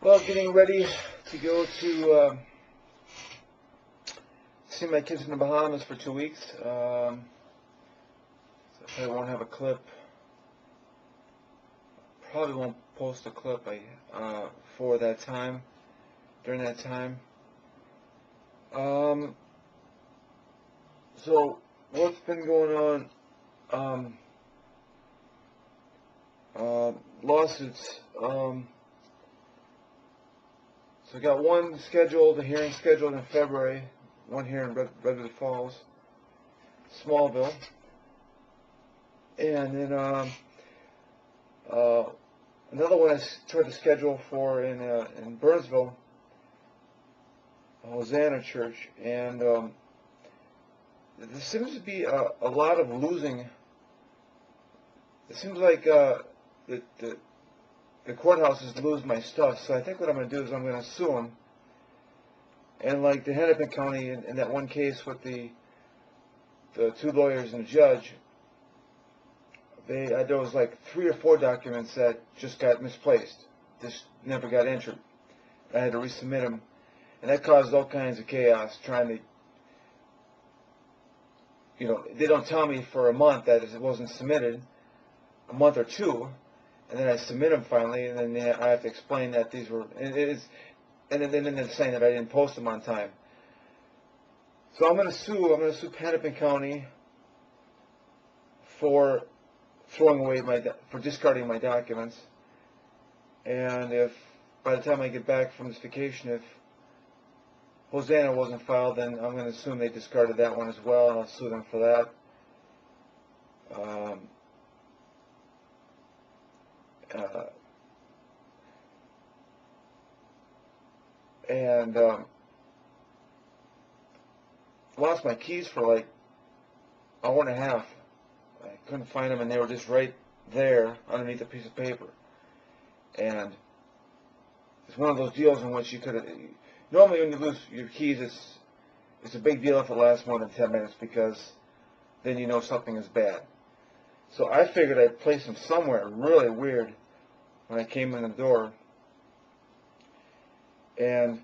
Well, getting ready to go to see my kids in the Bahamas for 2 weeks. So I won't have a clip. Probably won't post a clip for that time, during that time. So what's been going on? Lawsuits. So I got one scheduled, a hearing scheduled in February, one here in Redwood Falls, Smallville, and then another one I tried to schedule for in Burnsville, Hosanna Church, and there seems to be a lot of losing. It seems like the courthouses lose my stuff, so I think what I'm going to do is I'm going to sue them. And like the Hennepin County in that one case with the two lawyers and the judge, there was like 3 or 4 documents that just got misplaced, just never got entered. I had to resubmit them, and that caused all kinds of chaos trying to, they don't tell me for a month that it wasn't submitted, a month or 2. And then I submit them finally, and then I have to explain that these were, and then they're saying that I didn't post them on time. So I'm going to sue Hennepin County for discarding my documents. And if by the time I get back from this vacation, if Hosanna wasn't filed, then I'm going to assume they discarded that one as well, and I'll sue them for that. Lost my keys for like an hour and a half. I couldn't find them, and they were just right there underneath a piece of paper. And it's one of those deals in which you could normally when you lose your keys, it's a big deal if it lasts more than 10 minutes, because then you know something is bad. So I figured I'd place them somewhere really weird when I came in the door, and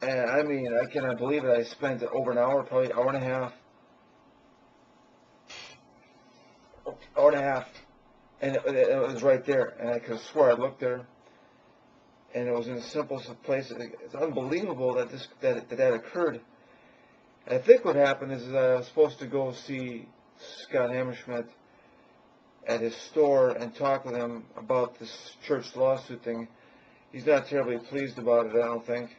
I mean, I cannot believe it. I spent over an hour, probably hour and a half, and it was right there, and I could have swore I looked there, and it was in the simplest of places. It's unbelievable that that occurred. And I think what happened is I was supposed to go see Scott Hammerschmidt at his store and talk with him about this church lawsuit thing. He's not terribly pleased about it, I don't think.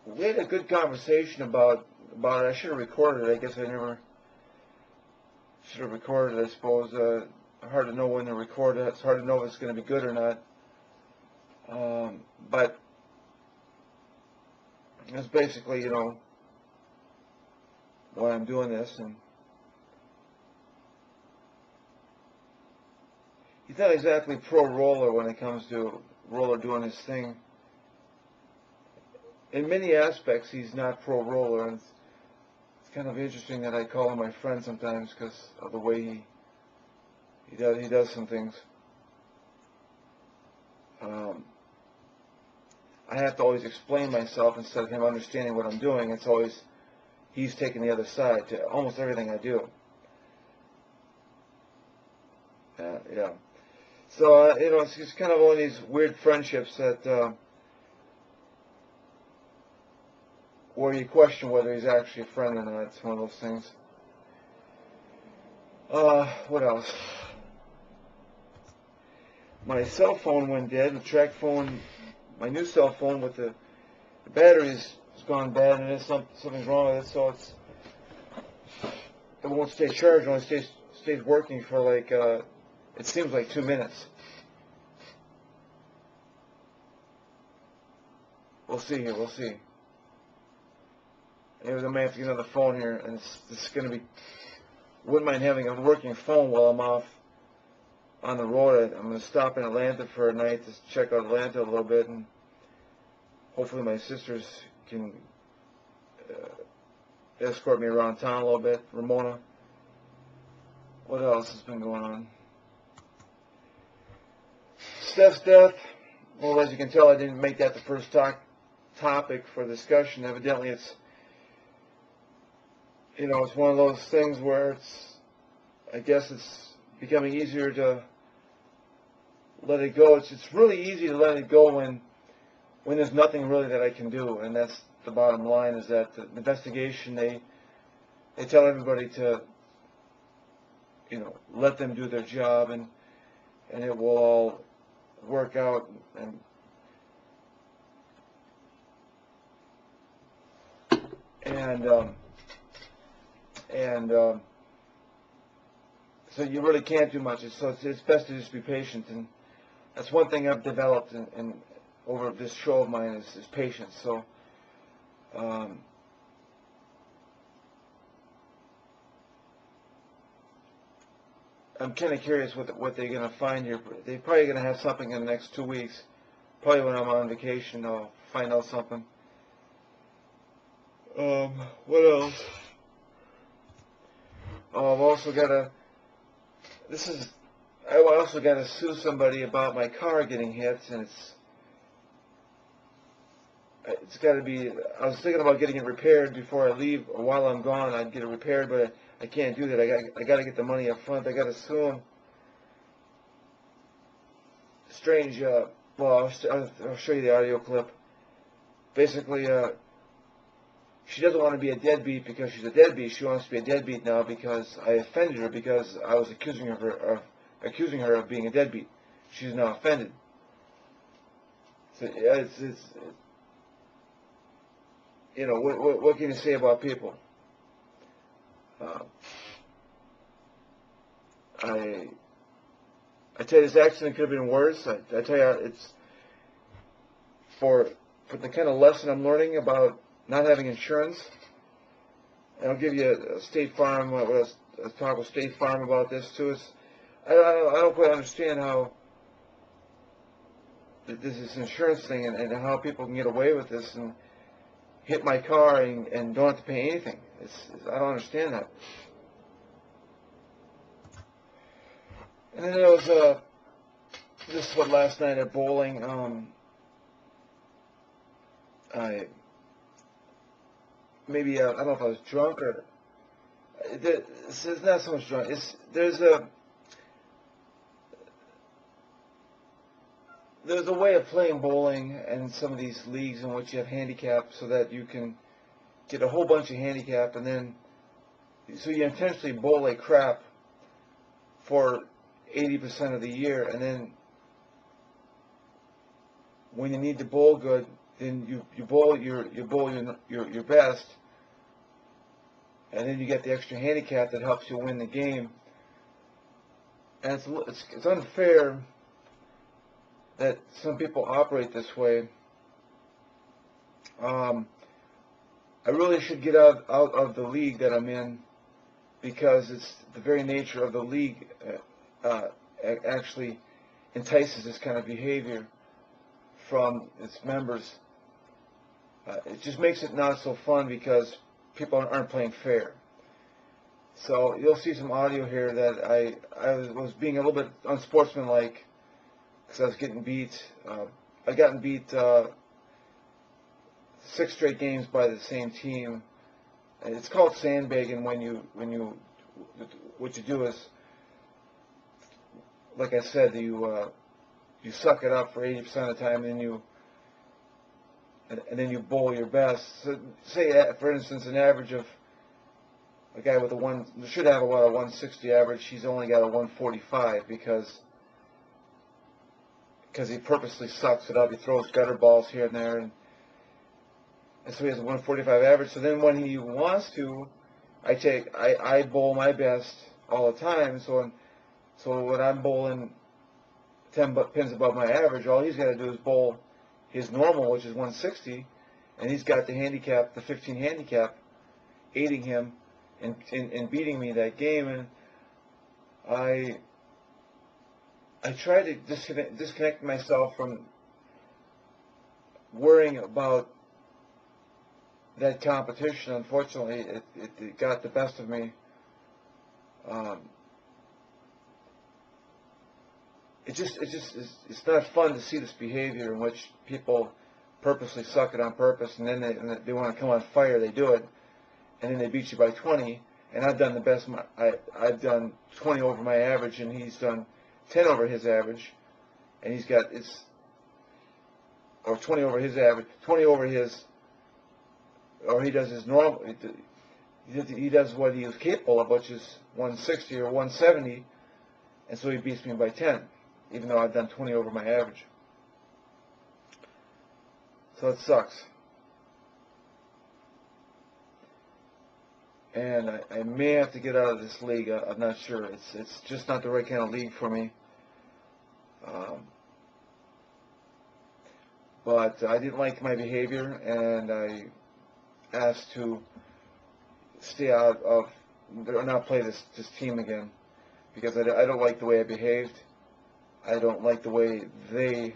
We had a good conversation about it. I should have recorded it. I guess I never should have recorded it, I suppose. Hard to know when to record it. It's hard to know if it's going to be good or not. But it's basically, why I'm doing this. And he's not exactly pro-Roller when it comes to Roller doing his thing. In many aspects, he's not pro-Roller, and it's kind of interesting that I call him my friend sometimes because of the way he does some things. I have to always explain myself instead of him understanding what I'm doing. It's always he's taking the other side to almost everything I do. Yeah. So, it's just kind of one of these weird friendships that where you question whether he's actually a friend or not. It's one of those things. What else? My cell phone went dead. The track phone, my new cell phone with the battery's gone bad, and something's wrong with it, so it won't stay charged. It only stays working for like it seems like 2 minutes. We'll see here. We'll see. Maybe I may have to get another phone here, and it's going to be. Wouldn't mind having a working phone while I'm off on the road. I'm going to stop in Atlanta for a night to check out Atlanta a little bit, and hopefully my sisters can escort me around town a little bit. Ramona. What else has been going on? Steph's death. Well, as you can tell, I didn't make that the first topic for discussion. Evidently, it's it's one of those things where I guess it's becoming easier to let it go. It's really easy to let it go when there's nothing really that I can do, and that's the bottom line. Is that the investigation, they tell everybody to let them do their job, and it will all work out. So you really can't do much. So it's best to just be patient, and that's one thing I've developed in over this show of mine is patience. So I'm kind of curious what they're going to find here. They're probably going to have something in the next 2 weeks. Probably when I'm on vacation, I'll find out something. What else? Oh, I've also got to. I also got to sue somebody about my car getting hit, and it's got to be. I was thinking about getting it repaired before I leave, or while I'm gone. I'd get it repaired, but I can't do that. I got to get the money up front. I got to sue them. Strange. Well, I'll show you the audio clip. Basically, she doesn't want to be a deadbeat because she's a deadbeat. She wants to be a deadbeat now because I offended her because I was accusing her of being a deadbeat. She's now offended. So yeah, what can you say about people? I tell you, this accident could have been worse. I tell you, it's for the kind of lesson I'm learning about not having insurance. And I'll give you a State Farm. I was talking with State Farm about this too. I don't quite understand how this insurance thing and how people can get away with this and hit my car and don't have to pay anything. I don't understand that. And then there was this is what last night at bowling. I don't know if I was drunk or it's not so much drunk. There's a way of playing bowling in some of these leagues in which you have handicap so that you can get a whole bunch of handicap, and then so you intentionally bowl like crap for 80% of the year, and then when you need to bowl good, then you bowl your best, and then you get the extra handicap that helps you win the game. And it's unfair that some people operate this way. I really should get out of the league that I'm in because it's the very nature of the league actually entices this kind of behavior from its members. It just makes it not so fun because people aren't playing fair. So you'll see some audio here that I was being a little bit unsportsmanlike because I was getting beat. I've gotten beat 6 straight games by the same team. And it's called sandbagging what you do is, like I said, you suck it up for 80% of the time, and then you bowl your best. So say, for instance, an average of a guy with should have about a 160 average. He's only got a 145 because he purposely sucks it up. He throws gutter balls here and there, and so he has a 145 average. So then when he wants to, I bowl my best all the time. So when I'm bowling 10 pins above my average, all he's got to do is bowl his normal, which is 160, and he's got the handicap, the 15 handicap, aiding him in beating me that game. And I try to disconnect myself from worrying about that competition, unfortunately, it got the best of me. It's not fun to see this behavior in which people purposely suck it on purpose, and then they want to come on fire. They do it, and then they beat you by 20. And I've done the best. I've done 20 over my average, and he's done 10 over his average, and he's got or 20 over his average, 20 over his, or he does his normal. He does what he was capable of, which is 160 or 170, and so he beats me by 10, even though I've done 20 over my average. So it sucks. And I may have to get out of this league. I'm not sure. It's just not the right kind of league for me. But I didn't like my behavior, and I asked to stay out of, or not play this team again, because I don't like the way I behaved. I don't like the way they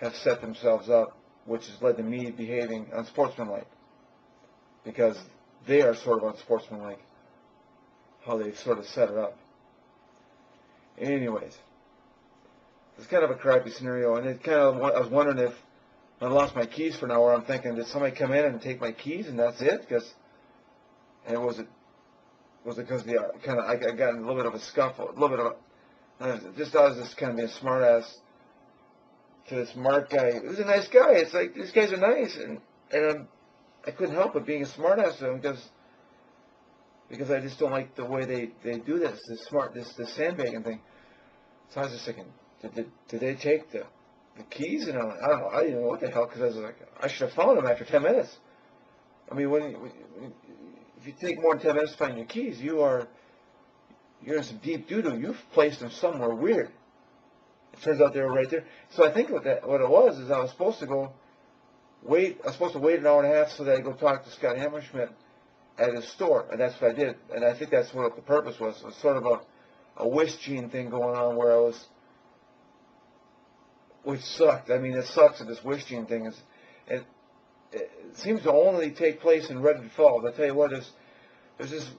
have set themselves up, which has led to me behaving unsportsmanlike, because they are sort of unsportsmanlike, how they've sort of set it up. Anyways, it's kind of a crappy scenario, and it kind of, I was wondering if I lost my keys for an hour. I'm thinking, did somebody come in and take my keys and that's it? And was it because I got in a little bit of a scuffle, a little bit of just I was just kind of being a smart ass to this Mark guy. He was a nice guy. It's like, these guys are nice, and I couldn't help but being a smart ass to him because I just don't like the way they do this sandbagging thing. So I was just thinking, did they take the keys? And I don't know. I didn't know what the hell, because I was like, I should have found them after 10 minutes. I mean, if you take more than 10 minutes to find your keys, you're in some deep doo-doo. You've placed them somewhere weird. It turns out they were right there. So I think what it was is I was supposed to wait an hour and a half so that I go talk to Scott Hammerschmidt at his store, and that's what I did. And I think that's what the purpose was. It was sort of a wish gene thing going on where I was, which sucked. I mean, it sucks that this wish gene thing is, it seems to only take place in Redwood Falls. I tell you what, there's this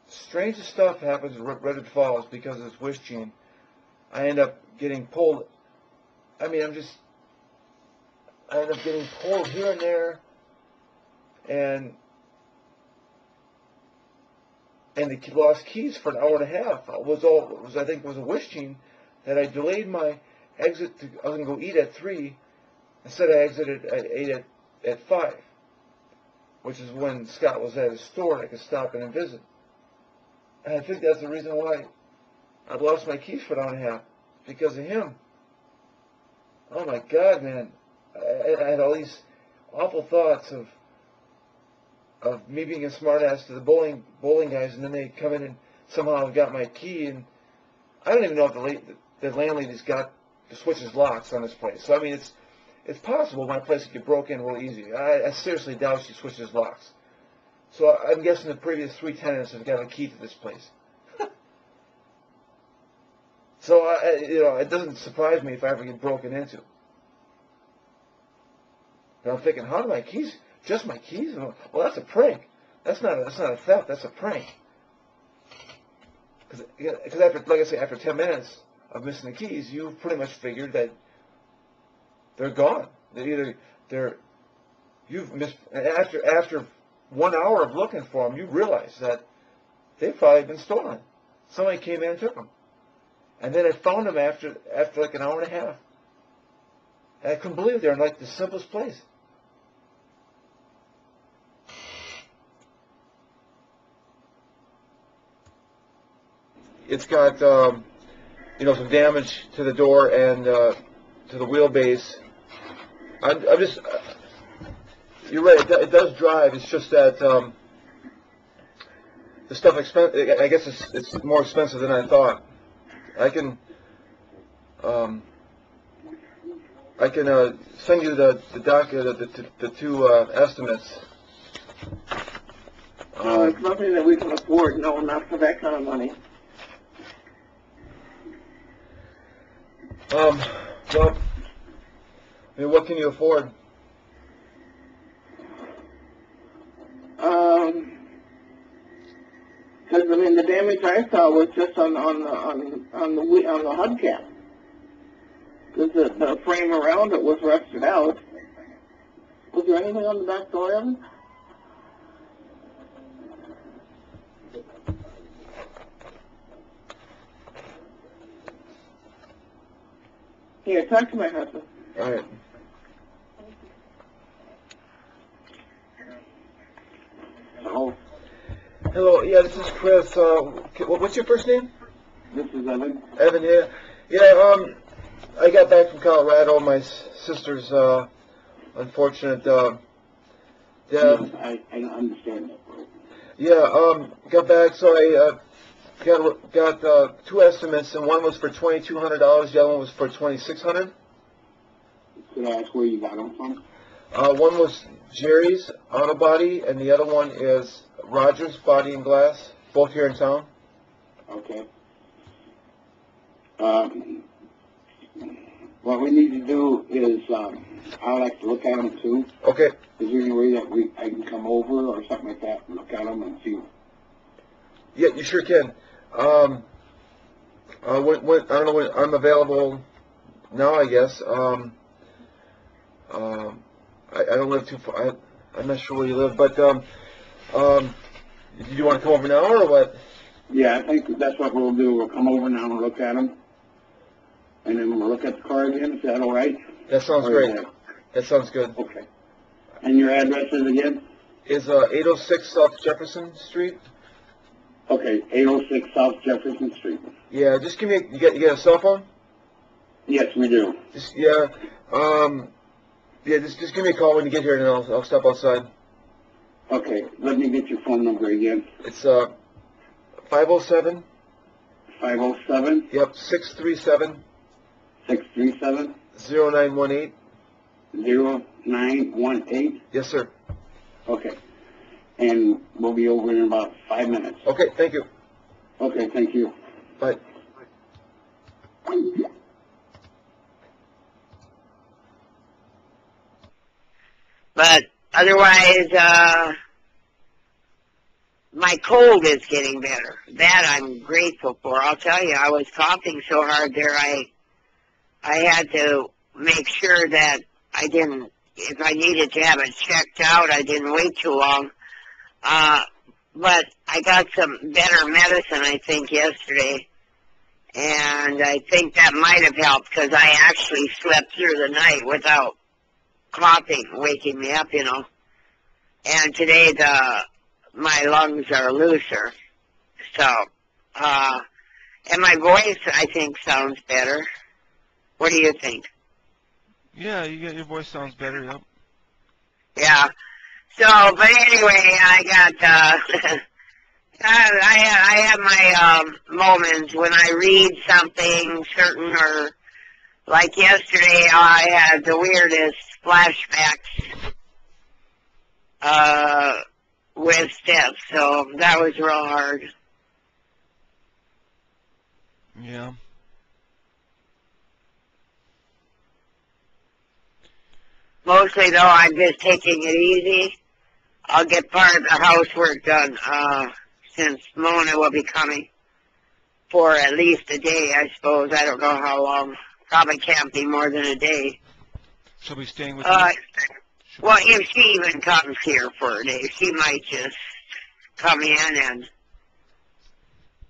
strangest stuff happens in Redwood Falls because of this wish gene. I end up getting pulled. I mean, I end up getting pulled here and there, and the lost keys for an hour and a half. I think was a wish gene that I delayed my exit. I was going to go eat at 3. Instead, I exited at 8 at 5, which is when Scott was at his store and I could stop in and visit. And I think that's the reason why I lost my keys for an hour and a half, because of him. Oh my God, man. I had all these awful thoughts of me being a smartass to the bowling guys, and then they come in and somehow got my key, and I don't even know if the landlady's got the switches locks on this place. So I mean, it's possible my place could get broken real easy. I seriously doubt she switches locks. So I'm guessing the previous 3 tenants have got a key to this place. So it doesn't surprise me if I ever get broken into. And I'm thinking, how do my keys? Just my keys? Well, that's a prank. That's not a theft. That's a prank. Because after 10 minutes of missing the keys, you've pretty much figured that they're gone. You've missed. After 1 hour of looking for them, you realize that they've probably been stolen. Somebody came in and took them. And then I found them after like an hour and a half. And I couldn't believe they're in like the simplest place. It's got some damage to the door and to the wheelbase. I'm just you're right. It does drive. It's just that the stuff I guess it's more expensive than I thought. I can send you the the 2 estimates. It's nothing that we can afford. No, not for that kind of money. Well, I mean, what can you afford? Because I mean, the damage I saw was just on the hubcap. Because the frame around it was rusted out. Was there anything on the back door, Evan? Here, talk to my husband. All right. Hello. Hello. Yeah, this is Chris. What's your first name? This is Evan. Evan. Yeah. Yeah. I got back from Colorado. My sister's unfortunate death. I understand that. Yeah. Got back. So I got two estimates, and one was for $2,200. The other one was for $2,600. Could I ask where you got them from? One was Jerry's Auto Body, and the other one is Rogers Body and Glass, both here in town. Okay. What we need to do is, I'd like to look at them too. Okay. Is there any way that I can come over or something like that and look at them and see? Yeah, you sure can. When I don't know when I'm available now, I guess. I don't live too far. I'm not sure where you live, but do you want to come over now or what? Yeah, I think that's what we'll do. We'll come over now and look at them, and then we'll look at the car again. Is that all right? That sounds great. That sounds good. Okay. And your address is again? Is 806 South Jefferson Street? Okay, 806 South Jefferson Street. Yeah, just give me. You get a cell phone? Yes, we do. Just just give me a call when you get here, and I'll step outside. Okay, let me get your phone number again. It's 507. 507. Yep, 637. 637. 0918. 0918. Yes, sir. Okay. And we'll be over in about 5 minutes. Okay, thank you. Okay, thank you. Bye. But otherwise, my cold is getting better. That I'm grateful for. I'll tell you, I was coughing so hard there, I had to make sure that I didn't, if I needed to have it checked out, I didn't wait too long. But I got some better medicine, I think, yesterday. And I think that might have helped because I actually slept through the night without coughing, waking me up, you know. And today my lungs are looser. So, and my voice, I think, sounds better. What do you think? Yeah, your voice sounds better, yep. Yeah. So, but anyway, I got, I have my moments when I read something certain, or like yesterday, I had the weirdest flashbacks with Steph, so that was real hard. Yeah. Mostly, though, I'm just taking it easy. I'll get part of the housework done, since Mona will be coming for at least a day, I suppose. I don't know how long. Probably can't be more than a day. She'll be staying with you? Well, if she even comes here for a day, she might just come in and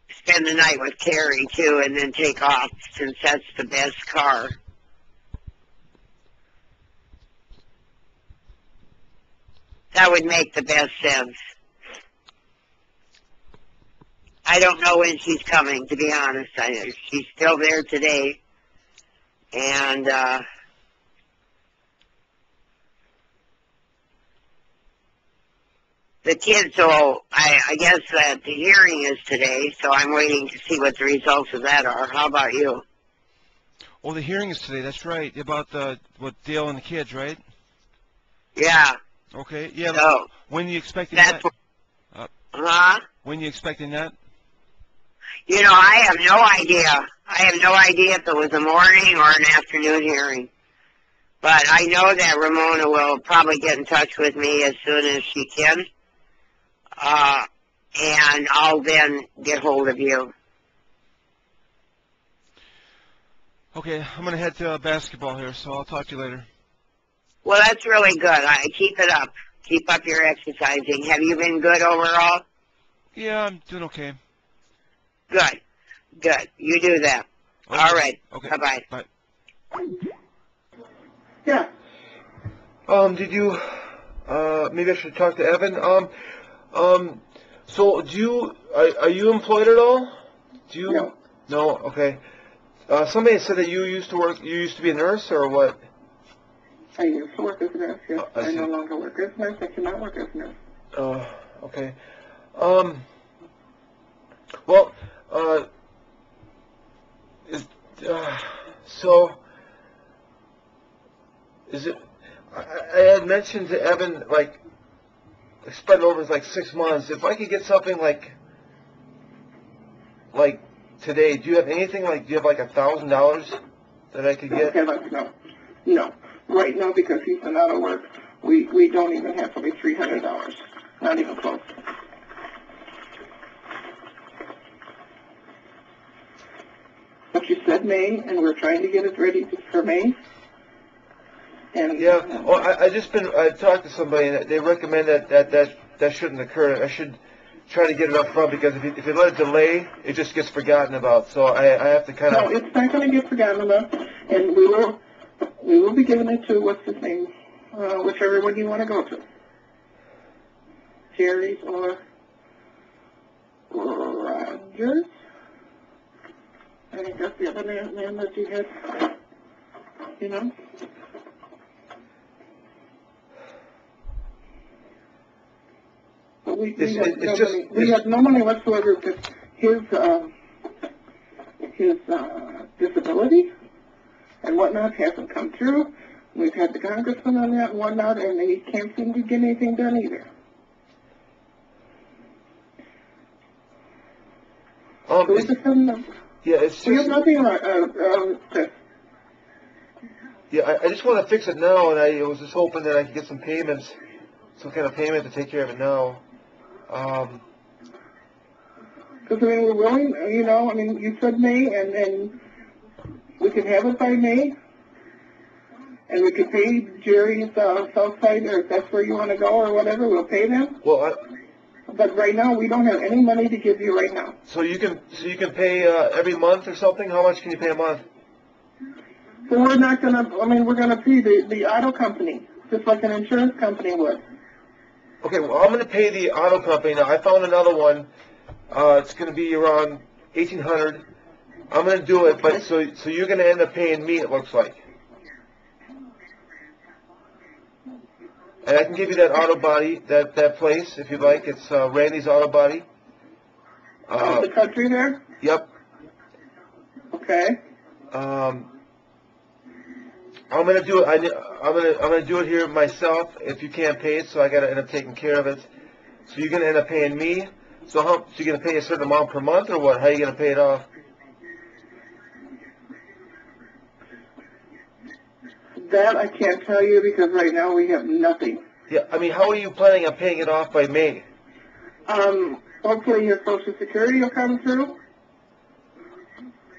spend the night with Carrie, too, and then take off, since that's the best car. That would make the best sense. I don't know when she's coming, to be honest. She's still there today. And, the kids, so I guess that the hearing is today, so I'm waiting to see what the results of that are. How about you? Oh, the hearing is today. That's right. About what Dale and the kids, right? Yeah. Okay. Yeah. So, when are you expecting that's that? When are you expecting that? You know, I have no idea. I have no idea if it was a morning or an afternoon hearing. But I know that Ramona will probably get in touch with me as soon as she can. and I'll then get hold of you. Okay, I'm going to head to basketball here, so I'll talk to you later. Well, that's really good. Keep it up. Keep up your exercising. Have you been good overall? Yeah, I'm doing okay. Good. Good. You do that. Okay. All right. Okay. Bye-bye. Bye. Yeah. Did you, maybe I should talk to Evan. So do you, are you employed at all? Do you? No. No? Okay. Somebody said that you used to be a nurse, or what? I used to work as a nurse, yes. I I no see. longer work as a nurse. I cannot work as a nurse. Okay. Well, so, is it, I had mentioned to Evan, like, spread over like 6 months. If I could get something like today, do you have anything do you have like $1,000 that I could get? Okay, no. No. Right now, because he's been out of work, we don't even have to pay $300. Not even close. But you said May, and we're trying to get it ready for May. And Yeah. Oh, I talked to somebody, and they recommend that shouldn't occur. I should try to get it up front, because if you let it delay, it just gets forgotten about. So I have to kind no, of. it's not going to get forgotten about, and we will be giving it to what's his name, whichever one you want to go to, Jerry's or Rogers. I think that's the other name that you had. You know. But we have no money whatsoever because his disability and whatnot hasn't come through. We've had the congressman on that and whatnot, and they can't seem to get anything done either. So we just have Yeah, it's we have just. nothing to. Yeah, I just want to fix it now, and I was just hoping that I could get some payments, some kind of payment to take care of it now. Because, I mean, we're willing, you know, I mean, you said May, and we can have it by May, and we could pay Jerry's south side, or if that's where you want to go, or whatever, we'll pay them. Well, But right now, we don't have any money to give you right now. so you can pay every month or something. How much can you pay a month? So we're not going to, I mean, we're going to pay the auto company, just like an insurance company would. Okay, well, I'm going to pay the auto company now. I found another one. It's going to be around $1,800. I'm going to do it, but so you're going to end up paying me, it looks like. And I can give you that auto body, that place, if you'd like. It's Randy's Auto Body. The country there? Yep. Okay. I'm gonna do it. I'm gonna do it here myself. If you can't pay it, so I gotta end up taking care of it. So you're gonna end up paying me. So you're gonna pay a certain amount per month, or what? How are you gonna pay it off? That I can't tell you because right now we have nothing. Yeah, I mean, how are you planning on paying it off by May? Hopefully your Social Security will come through,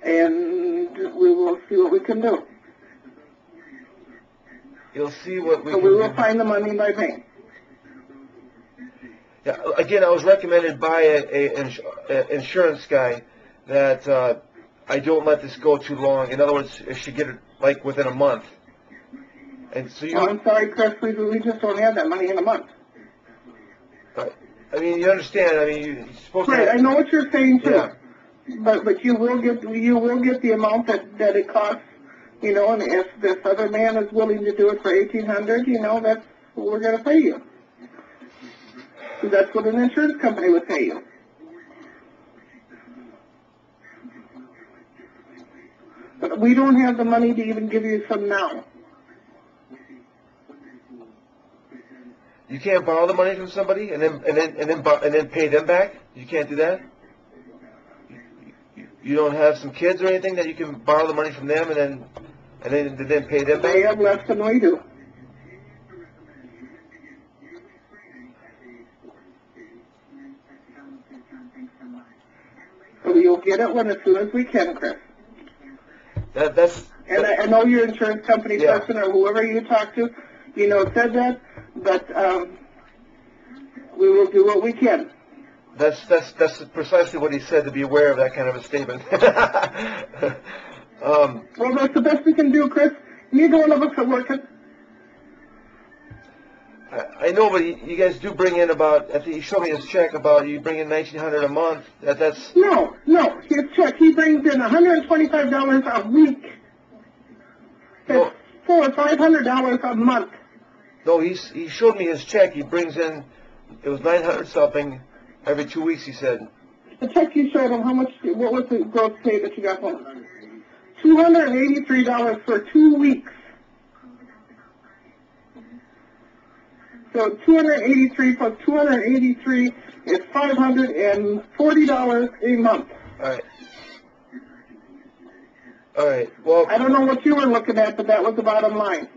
and we will see what we can do. You'll see what we So can we will do. find the money by May. Yeah, again, I was recommended by an insurance guy that I don't let this go too long. In other words, I should get it like within a month. And so Well, I'm sorry, Chris, we just don't have that money in a month. I mean, you understand? I mean, you're supposed Right, to. I know what you're saying too. Yeah. But you will get the amount that it costs, you know. And if this other man is willing to do it for $1,800, you know, that's what we're going to pay you. That's what an insurance company would pay you. But we don't have the money to even give you some now. You can't borrow the money from somebody and then pay them back. You can't do that. You don't have some kids or anything that you can borrow the money from them and then pay them They back. have less than we do. So you'll get it as soon as we can, Chris. That's And I know your insurance company Yeah. person or whoever you talk to, said that, but we will do what we can. That's precisely what he said, to be aware of that kind of a statement. Well, that's the best we can do, Chris. Neither one of us are working. I know, but you guys do bring in about, I think he showed me his check, about you bring in $1,900 a month. That's No, his check, he brings in $125 a week. No. It's $400 or $500 a month. No, he showed me his check. He brings in, it was 900 something every 2 weeks, he said. The check you showed him, what was the gross pay that you got home? $283 for 2 weeks. So 283 plus 283 is $540 a month. All right. Well, I don't know what you were looking at, but that was the bottom line.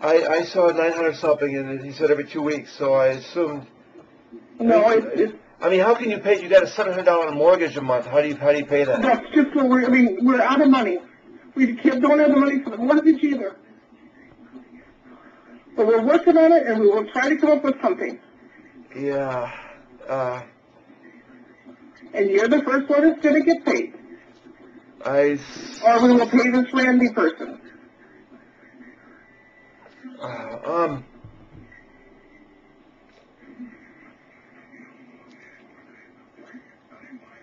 I saw 900 something, and he said every 2 weeks, so I assumed. No, it's I mean, how can you pay? You got a $700 mortgage a month. How do you pay that? that's just what we're out of money. We don't have the money for the mortgage either. But we're working on it, and we will try to come up with something. Yeah. And you're the first one that's going to get paid. I. Or we will pay this Randy person.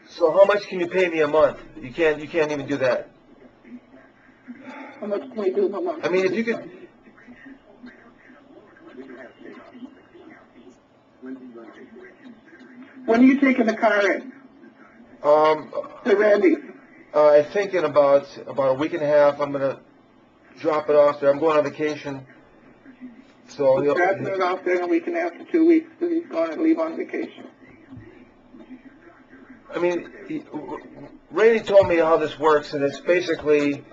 So how much can you pay me a month? You can't even do that. How much can we do a month? I mean, if you could. When are you taking the car in? To Randy's. I think in about a week and a half, I'm gonna drop it off there. I'm going on vacation. So He's dropping it off there in a week and a half to 2 weeks because he's going to leave on vacation. I mean, Randy told me how this works, and it's basically,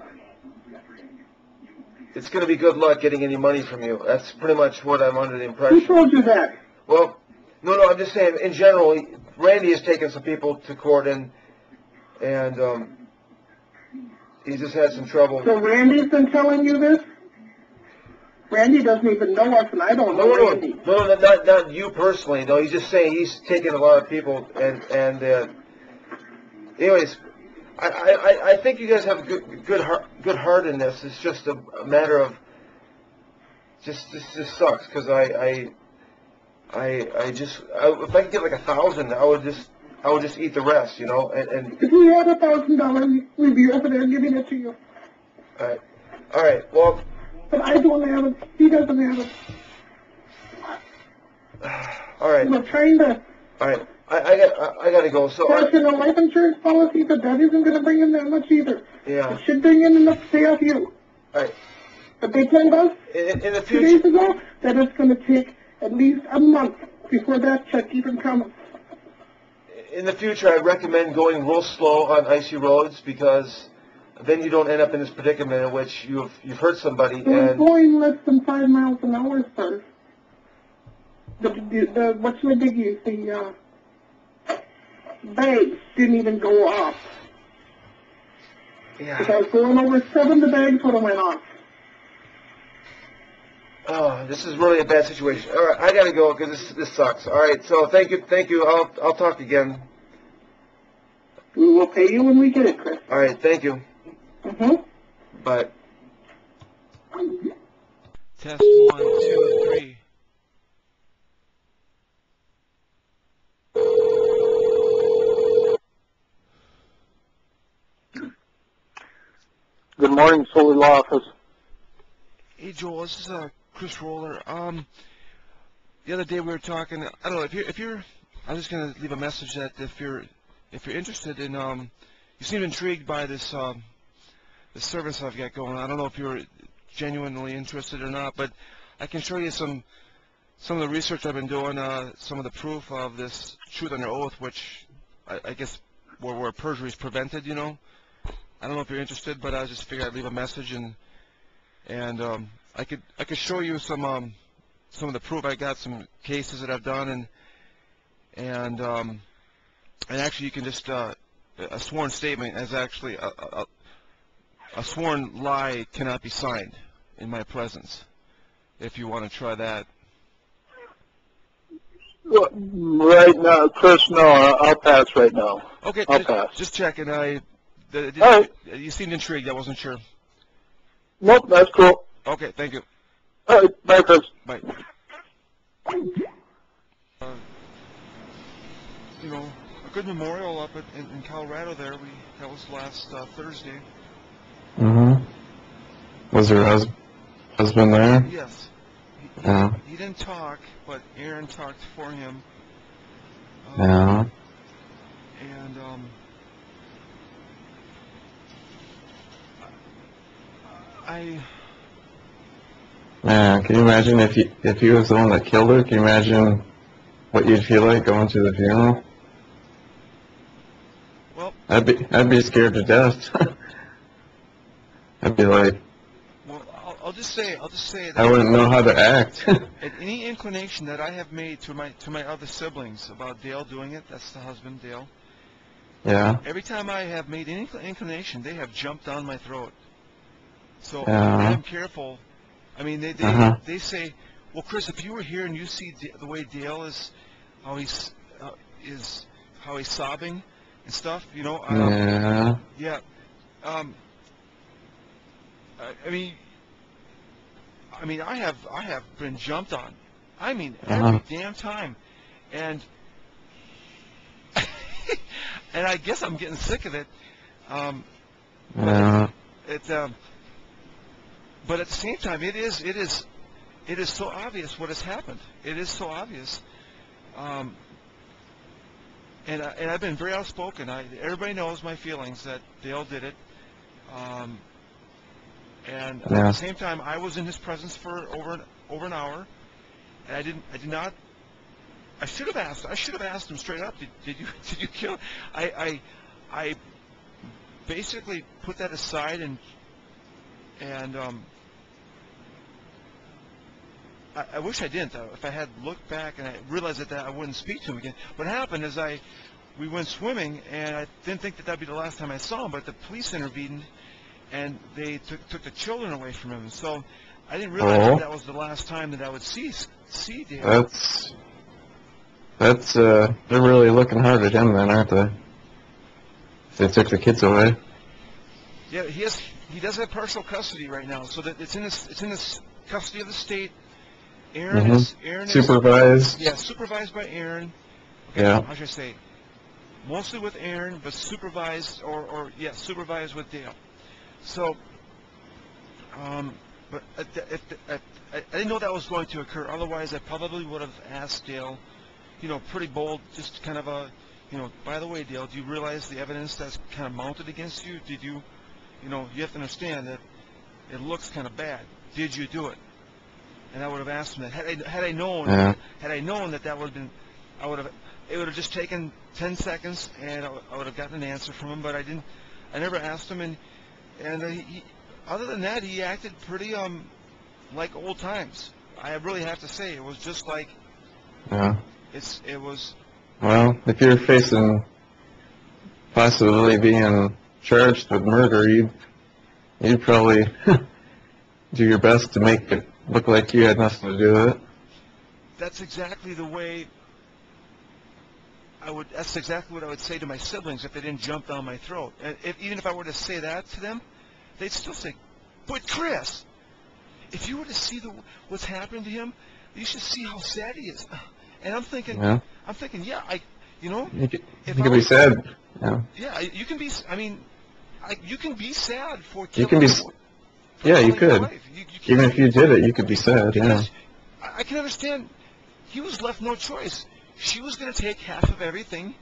it's going to be good luck getting any money from you. That's pretty much what I'm under the impression. Who told you that? Well, no, I'm just saying, in general, Randy has taken some people to court, and he's just had some trouble. So Randy's been telling you this? Randy doesn't even know us, and I don't know Randy. No, not you personally. No, he's just saying he's taken a lot of people, and anyways, I think you guys have a good heart in this. It's just a matter of this just sucks because if I could get like 1,000, I would just eat the rest, and If we had $1,000, we'd be over there giving it to you. all right, well. But I don't have it. He doesn't have it. All right. We're trying to All right. I got to go. So. cash in a life insurance policy, but that isn't going to bring in that much either. Yeah. It should bring in enough to pay off you. All right. But they told us In the 2 days future. ago that it's going to take at least a month before that check even comes. In the future, I'd recommend going real slow on icy roads because then you don't end up in this predicament in which you've hurt somebody. We're And going less than 5 miles an hour, sir. The what's the biggie? The bags didn't even go off. yeah. If I was going over 7, the bags would have went off. Oh, this is really a bad situation. All right, I got to go because this sucks. All right. So thank you. I'll talk again. We will pay you when we get it, Chris. All right. Thank you. Mm-hmm. Bye. Test 1, 2, 3. Good morning, Solar Law Office. Hey Joel, this is Chris Roller. The other day we were talking. I don't know if you're. I'm just gonna leave a message that if you're interested in you seem intrigued by this the service I've got going on. I don't know if you're genuinely interested or not, but I can show you some of the research I've been doing, some of the proof of this truth under oath, which I guess where perjury is prevented. I don't know if you're interested, but I just figured I'd leave a message and I could show you some of the proof. I got some cases that I've done and And actually, you can just a sworn statement as actually a sworn lie cannot be signed in my presence. If you want to try that. Well, right now, Chris, no, I'll pass right now. Okay, I'll pass. just checking. All right. You seemed intrigued. I wasn't sure. Nope, that's cool. Okay, thank you. All right, bye, Chris. Bye. You know, a good memorial up in Colorado there. That was last Thursday. Mm-hmm. Was her husband there? Yes. Yeah. He didn't talk, but Aaron talked for him. Yeah. And Man, can you imagine if he was the one that killed her? Can you imagine what you'd feel like going to the funeral? Well, I'd be scared to death. I'd be like, well, I'll just say that I wouldn't know how to act. at any inclination that I have made to my other siblings about Dale doing it, that's the husband, Dale. Yeah. Every time I have made any inclination, they have jumped down my throat. So Yeah. I'm careful. I mean, they say, well, Chris, if you were here and you see the way Dale is, how he's sobbing and stuff, you know. Yeah. Yeah. I mean, I have been jumped on. I mean, every damn time, and and I guess I'm getting sick of it. Yeah. But at the same time, it is so obvious what has happened. It is so obvious. And I've been very outspoken. Everybody knows my feelings that Dale did it. And at the same time, I was in his presence for over an hour, and I did not. I should have asked him straight up. Did you kill? I basically put that aside and I wish I didn't. If I had looked back and I realized that I wouldn't speak to him again. What happened is we went swimming, and I didn't think that that'd be the last time I saw him, but the police intervened, and they took the children away from him. So I didn't realize that was the last time that I would see Dale. They're really looking hard at him then, aren't they? They took the kids away. Yeah, he does have partial custody right now, so that it's in the custody of the state. Aaron is supervised. Yeah, supervised by Aaron. Okay, Yeah. how should I say? Mostly with Aaron, but supervised supervised with Dale. So, but I didn't know that was going to occur. Otherwise, I probably would have asked Dale, you know, pretty bold, just kind of by the way, Dale, do you realize the evidence that's kind of mounted against you? Did you, you have to understand that it looks kind of bad. Did you do it? And I would have asked him that. Had I known that would have been, it would have just taken 10 seconds, and I would have gotten an answer from him. But I didn't. I never asked him, and he, other than that, he acted pretty like old times. I really have to say, it was just like. Yeah. It was. Well, if you're facing possibly being charged with murder, you'd probably do your best to make it look like you had nothing to do with it. That's exactly the way that's exactly what I would say to my siblings if they didn't jump down my throat. And even if I were to say that to them, they'd still say, "But Chris, if you were to see what's happening to him, you should see how sad he is." And I'm thinking, yeah, You could be sad. Yeah. Yeah, you can be. I mean, you can be sad for You killing. can be. Yeah, you could. Even if you did it, you could be sad. Yeah. I can understand. He was left no choice. She was going to take half of everything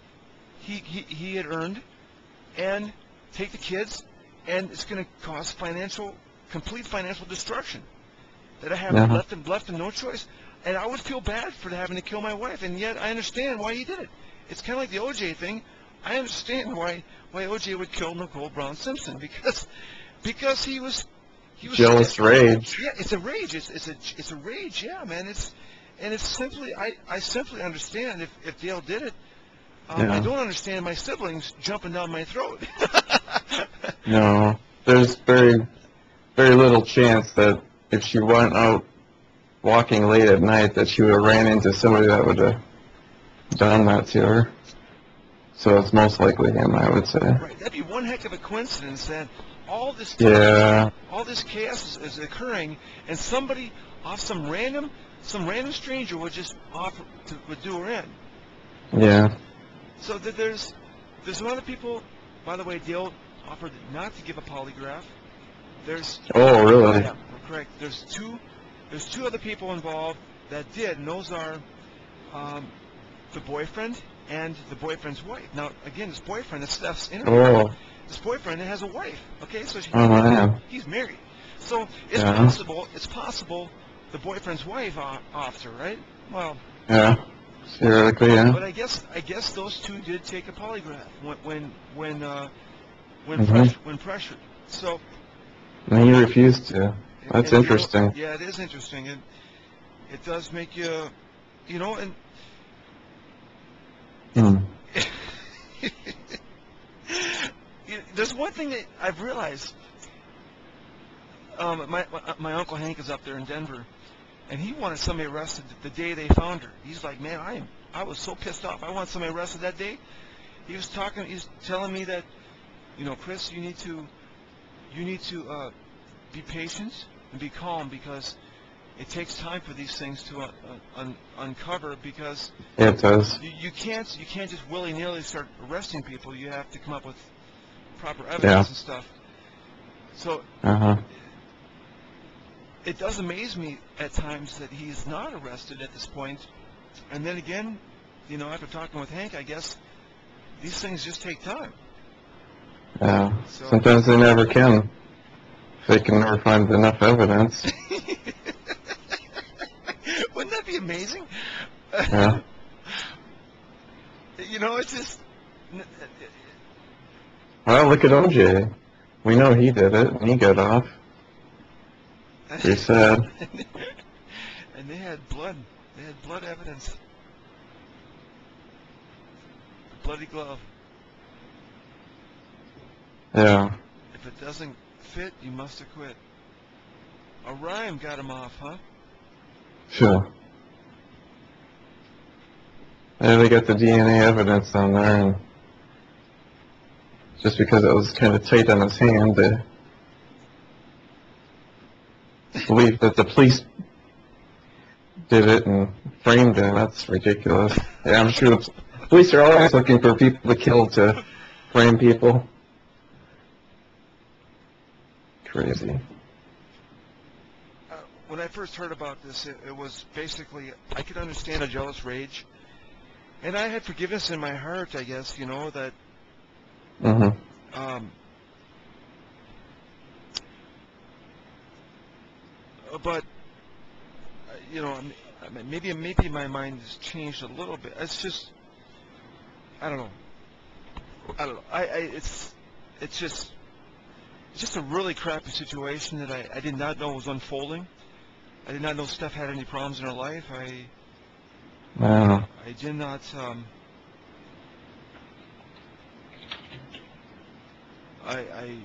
he had earned, and take the kids, and it's going to cause complete financial destruction. That I have left him no choice, and I would feel bad for having to kill my wife, and yet I understand why he did it. It's kind of like the O.J. thing. I understand why O.J. would kill Nicole Brown Simpson because he was jealous rage. Yeah, it's a rage. It's a rage. Yeah, man. It's simply I simply understand if Dale did it. I don't understand my siblings jumping down my throat. No, there's very, very little chance that if she went out walking late at night that she would have ran into somebody that would have done that to her. So it's most likely him, I would say. Right, that'd be one heck of a coincidence that all this all this chaos is occurring, and somebody off some random stranger would just would do her in. Yeah. So there's some other people. By the way, Dale offered not to give a polygraph. Oh, really? Yeah, correct. There's two other people involved that did, and those are the boyfriend and the boyfriend's wife. Now, again, this boyfriend, this Steph's interview, this boyfriend has a wife. Okay, so he's married. So it's possible the boyfriend's wife offed her, right? Well. Yeah. Theoretically, yeah. But I guess those two did take a polygraph when pressured. So. And he refused to. That's interesting. Yeah, it is interesting. It does make you, and. There's one thing that I've realized. My Uncle Hank is up there in Denver, and he wanted somebody arrested the day they found her. He's like, man, I was so pissed off. I want somebody arrested that day. He's telling me that, Chris, you need to be patient and be calm, because it takes time for these things to uncover, because it does. You can't just willy-nilly start arresting people. You have to come up with proper evidence and stuff. So it does amaze me at times that he's not arrested at this point. And then again, after talking with Hank, I guess these things just take time. Yeah. So, sometimes they never can. They can never find enough evidence. Wouldn't that be amazing? Yeah. It's just. Well, look at OJ. We know he did it, and he got off. Pretty sad. And they had blood. They had blood evidence. A bloody glove. Yeah. If it doesn't fit, you must have quit. A rhyme got him off, huh? Sure. Yeah, they got the DNA evidence on there, and just because it was kind of tight on his hand, they believe that the police did it and framed him. That's ridiculous. Yeah, I'm sure the police are always looking for people to kill to frame people. Crazy. When I first heard about this, it was basically, I could understand a jealous rage. And I had forgiveness in my heart, I guess, that... but, maybe my mind has changed a little bit. It's just, I don't know. It's just a really crappy situation that I did not know was unfolding. I did not know Steph had any problems in her life. I did not. I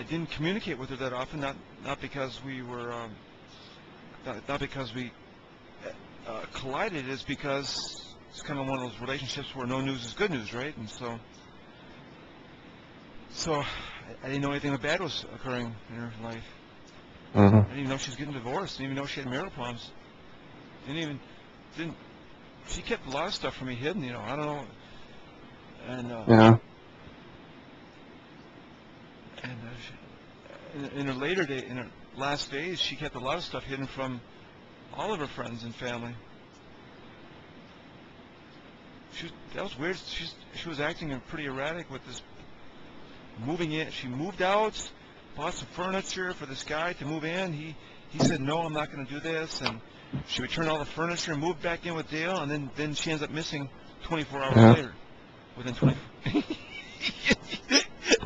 didn't communicate with her that often. Not because we were. Not because we collided. It's because it's kind of one of those relationships where no news is good news, right? And so I didn't know anything bad was occurring in her life. I didn't even know she was getting divorced. Didn't even know she had marital problems. She kept a lot of stuff from me hidden, I don't know. And and in her later day, in her last days, she kept a lot of stuff hidden from all of her friends and family. That was weird. She was acting pretty erratic with this moving in. She moved out, bought some furniture for this guy to move in. He said, no, I'm not going to do this. And she returned all the furniture and moved back in with Dale. And then she ends up missing 24 hours later. Within 24.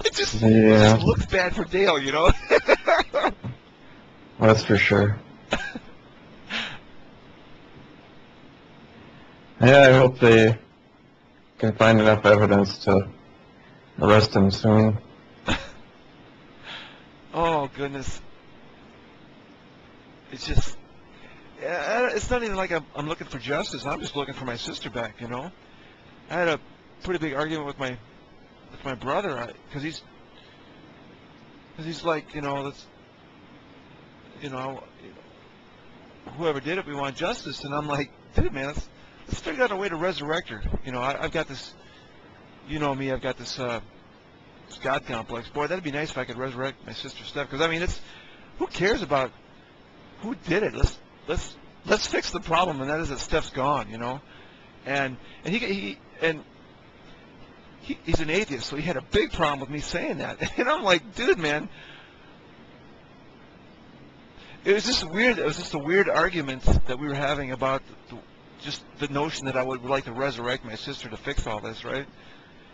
It just looks bad for Dale, That's for sure. Yeah, I hope they can find enough evidence to arrest him soon. Oh goodness. It's just, it's not even like I'm looking for justice. I'm just looking for my sister back, you know. I had a pretty big argument with my brother, because he's like, you know, that's, you know, whoever did it, we want justice. And I'm like, dude, man, let's figure out a way to resurrect her. You know, I've got this, you know me, I've got this God complex. Boy, that'd be nice if I could resurrect my sister Steph. Because I mean, who cares about who did it? Let's fix the problem, and that is that Steph's gone. You know, and he's an atheist, so he had a big problem with me saying that. And I'm like, dude, man. It was just weird. It was just a weird argument that we were having about just the notion that I would like to resurrect my sister to fix all this, right?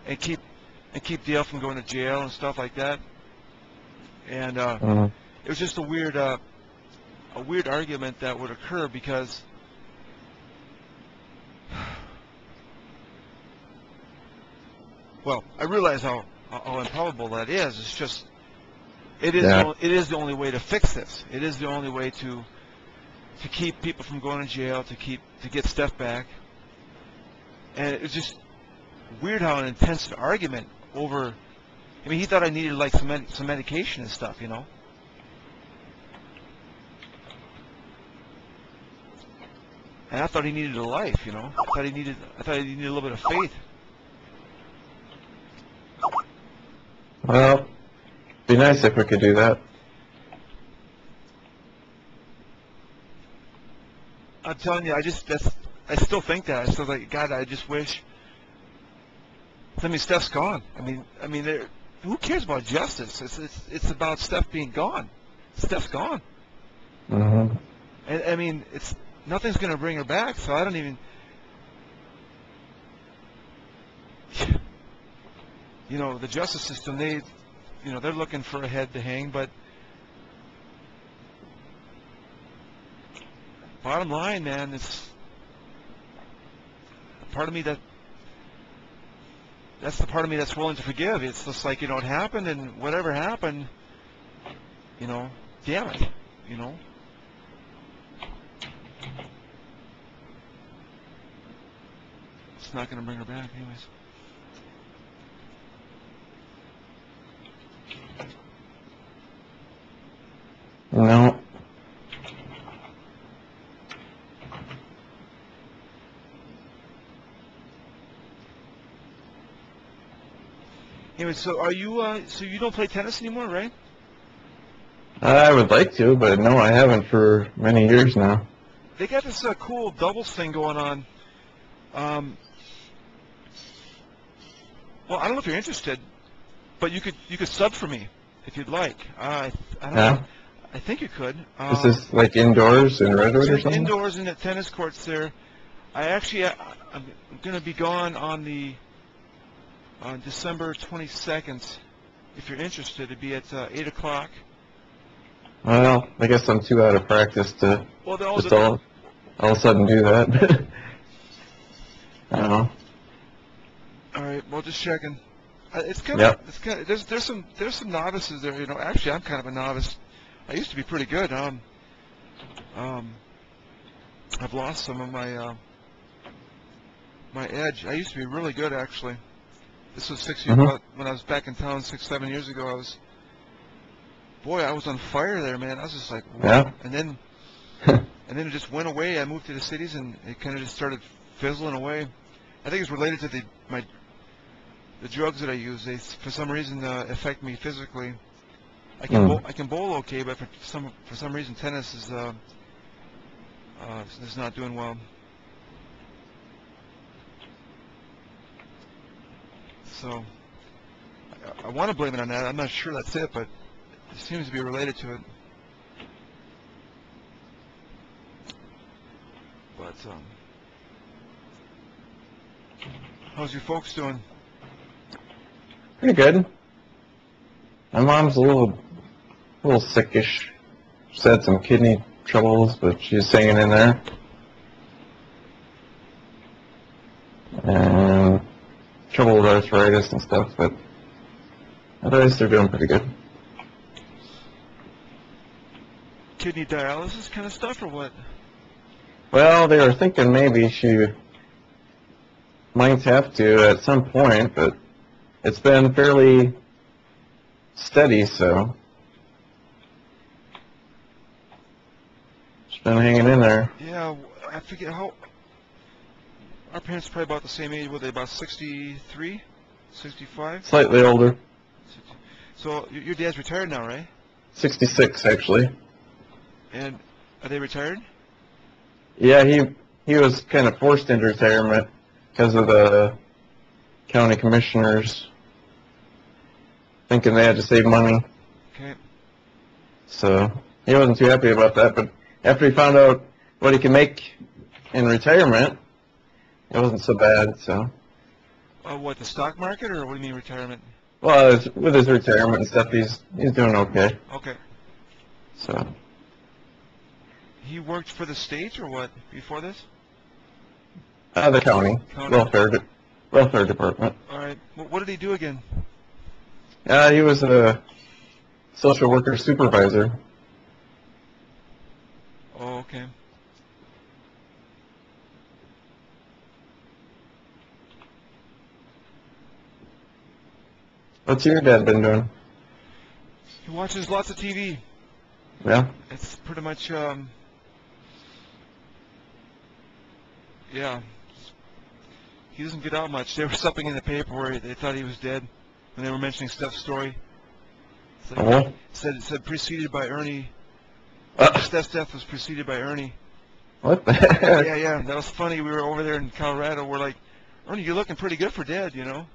And keep Dale from going to jail and stuff like that. And it was just a weird argument that would occur because well, I realize how improbable that is. It's just it is the only way to fix this. It is the only way to keep people from going to jail, to get Steph back. And it was just weird how an intense argument over. I mean, he thought I needed like some medication and stuff, you know. And I thought he needed a life, you know. I thought he needed a little bit of faith. Well, be nice if we could do that. I'm telling you, I still think that. I still like, God, I just wish. I mean, Steph's gone. I mean, who cares about justice? It's about Steph being gone. Steph's gone. Mm-hmm. And I mean, nothing's going to bring her back. So I don't even. You know, the justice system, they're looking for a head to hang, but bottom line, man, it's part of me that's the part of me that's willing to forgive. It's just like, you know, it happened, and whatever happened, you know, damn it, you know. It's not going to bring her back anyways. No. Anyway, so are you? So you don't play tennis anymore, right? I would like to, but no, I haven't for many years now. They got this cool doubles thing going on. Well, I don't know if you're interested, but you could sub for me if you'd like. I don't know. I think you could. Is this like indoors in Redwood or something? Indoors in the tennis courts there. I'm going to be gone on December 22nd. If you're interested, it'd be at 8 o'clock. Well, I guess I'm too out of practice to just all of a sudden do that. I don't know. All right, well, just checking. It's kind of there's some novices there. You know, actually, I'm kind of a novice. I used to be pretty good. I've lost some of my my edge. I used to be really good, actually. This was 6 years when I was back in town 6-7 years ago. I was on fire there, man. I was just like, wow. Yeah. And then it just went away. I moved to the cities, and it kind of just started fizzling away. I think it's related to the drugs that I use. They, for some reason, affect me physically. I can bowl okay, but for some reason, tennis is not doing well. So I want to blame it on that. I'm not sure that's it, but it seems to be related to it. But how's your folks doing? Pretty good. My mom's a little sickish. She's had some kidney troubles, but she's hanging in there. And trouble with arthritis and stuff, but otherwise they're doing pretty good. Kidney dialysis kind of stuff, or what? Well, they were thinking maybe she might have to at some point, but it's been fairly steady, so she's been hanging in there. Yeah, I forget how. Our parents are probably about the same age. Were they about 63, 65? Slightly older. So your dad's retired now, right? 66, actually. And are they retired? Yeah, he was kind of forced into retirement because of the county commissioners thinking they had to save money. Okay. So he wasn't too happy about that, but after he found out what he could make in retirement, it wasn't so bad, so. What, the stock market, or what do you mean retirement? Well, with his retirement and stuff, he's doing okay, Okay. so. He worked for the state, or what, before this? The county, County. welfare department. All right. What did he do again? He was a social worker supervisor. Oh, okay. What's your dad been doing? He watches lots of TV. Yeah? It's pretty much, yeah. He doesn't get out much. There was something in the paper where they thought he was dead when they were mentioning Steph's story. It's like, Oh? it said preceded by Ernie. Steph's death was preceded by Ernie. What the heck? Yeah, yeah. That was funny. We were over there in Colorado. We're like, Ernie, you're looking pretty good for dead, you know?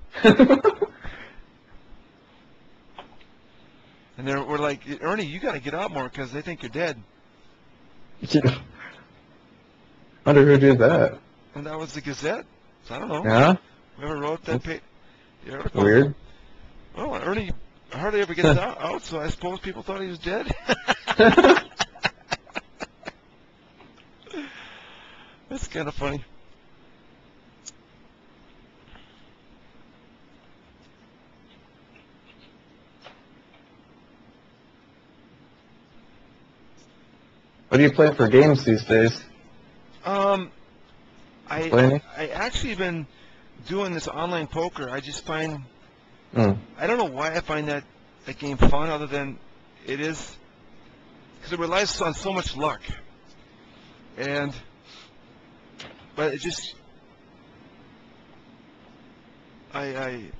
And we're like, Ernie, you got to get out more because they think you're dead. Yeah. Wonder who did that. And that was the Gazette. So I don't know. Yeah? Whoever wrote that the article. Weird. Well, Ernie hardly ever gets out, so I suppose people thought he was dead. That's kind of funny. What do you play for games these days? Play any? I actually been doing this online poker. I just find Mm. I don't know why I find that game fun, other than it is because it relies on so much luck, but it just it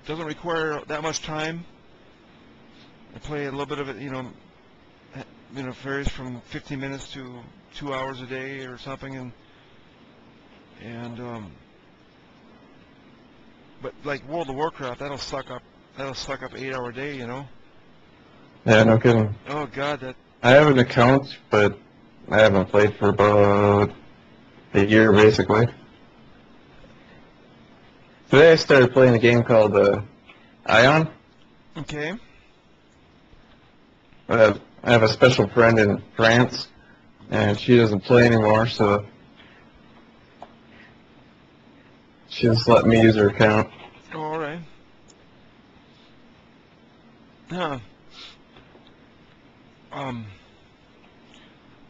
doesn't require that much time. I play a little bit of it, varies from 15 minutes to 2 hours a day or something, but like World of Warcraft, that'll suck up 8-hour day, you know. Yeah, no kidding. Oh God, that. I have an account, but I haven't played for about a year, basically. Today I started playing a game called Ion. Okay. I have a special friend in France, and she doesn't play anymore, so she just let me use her account. Oh, all right. Huh.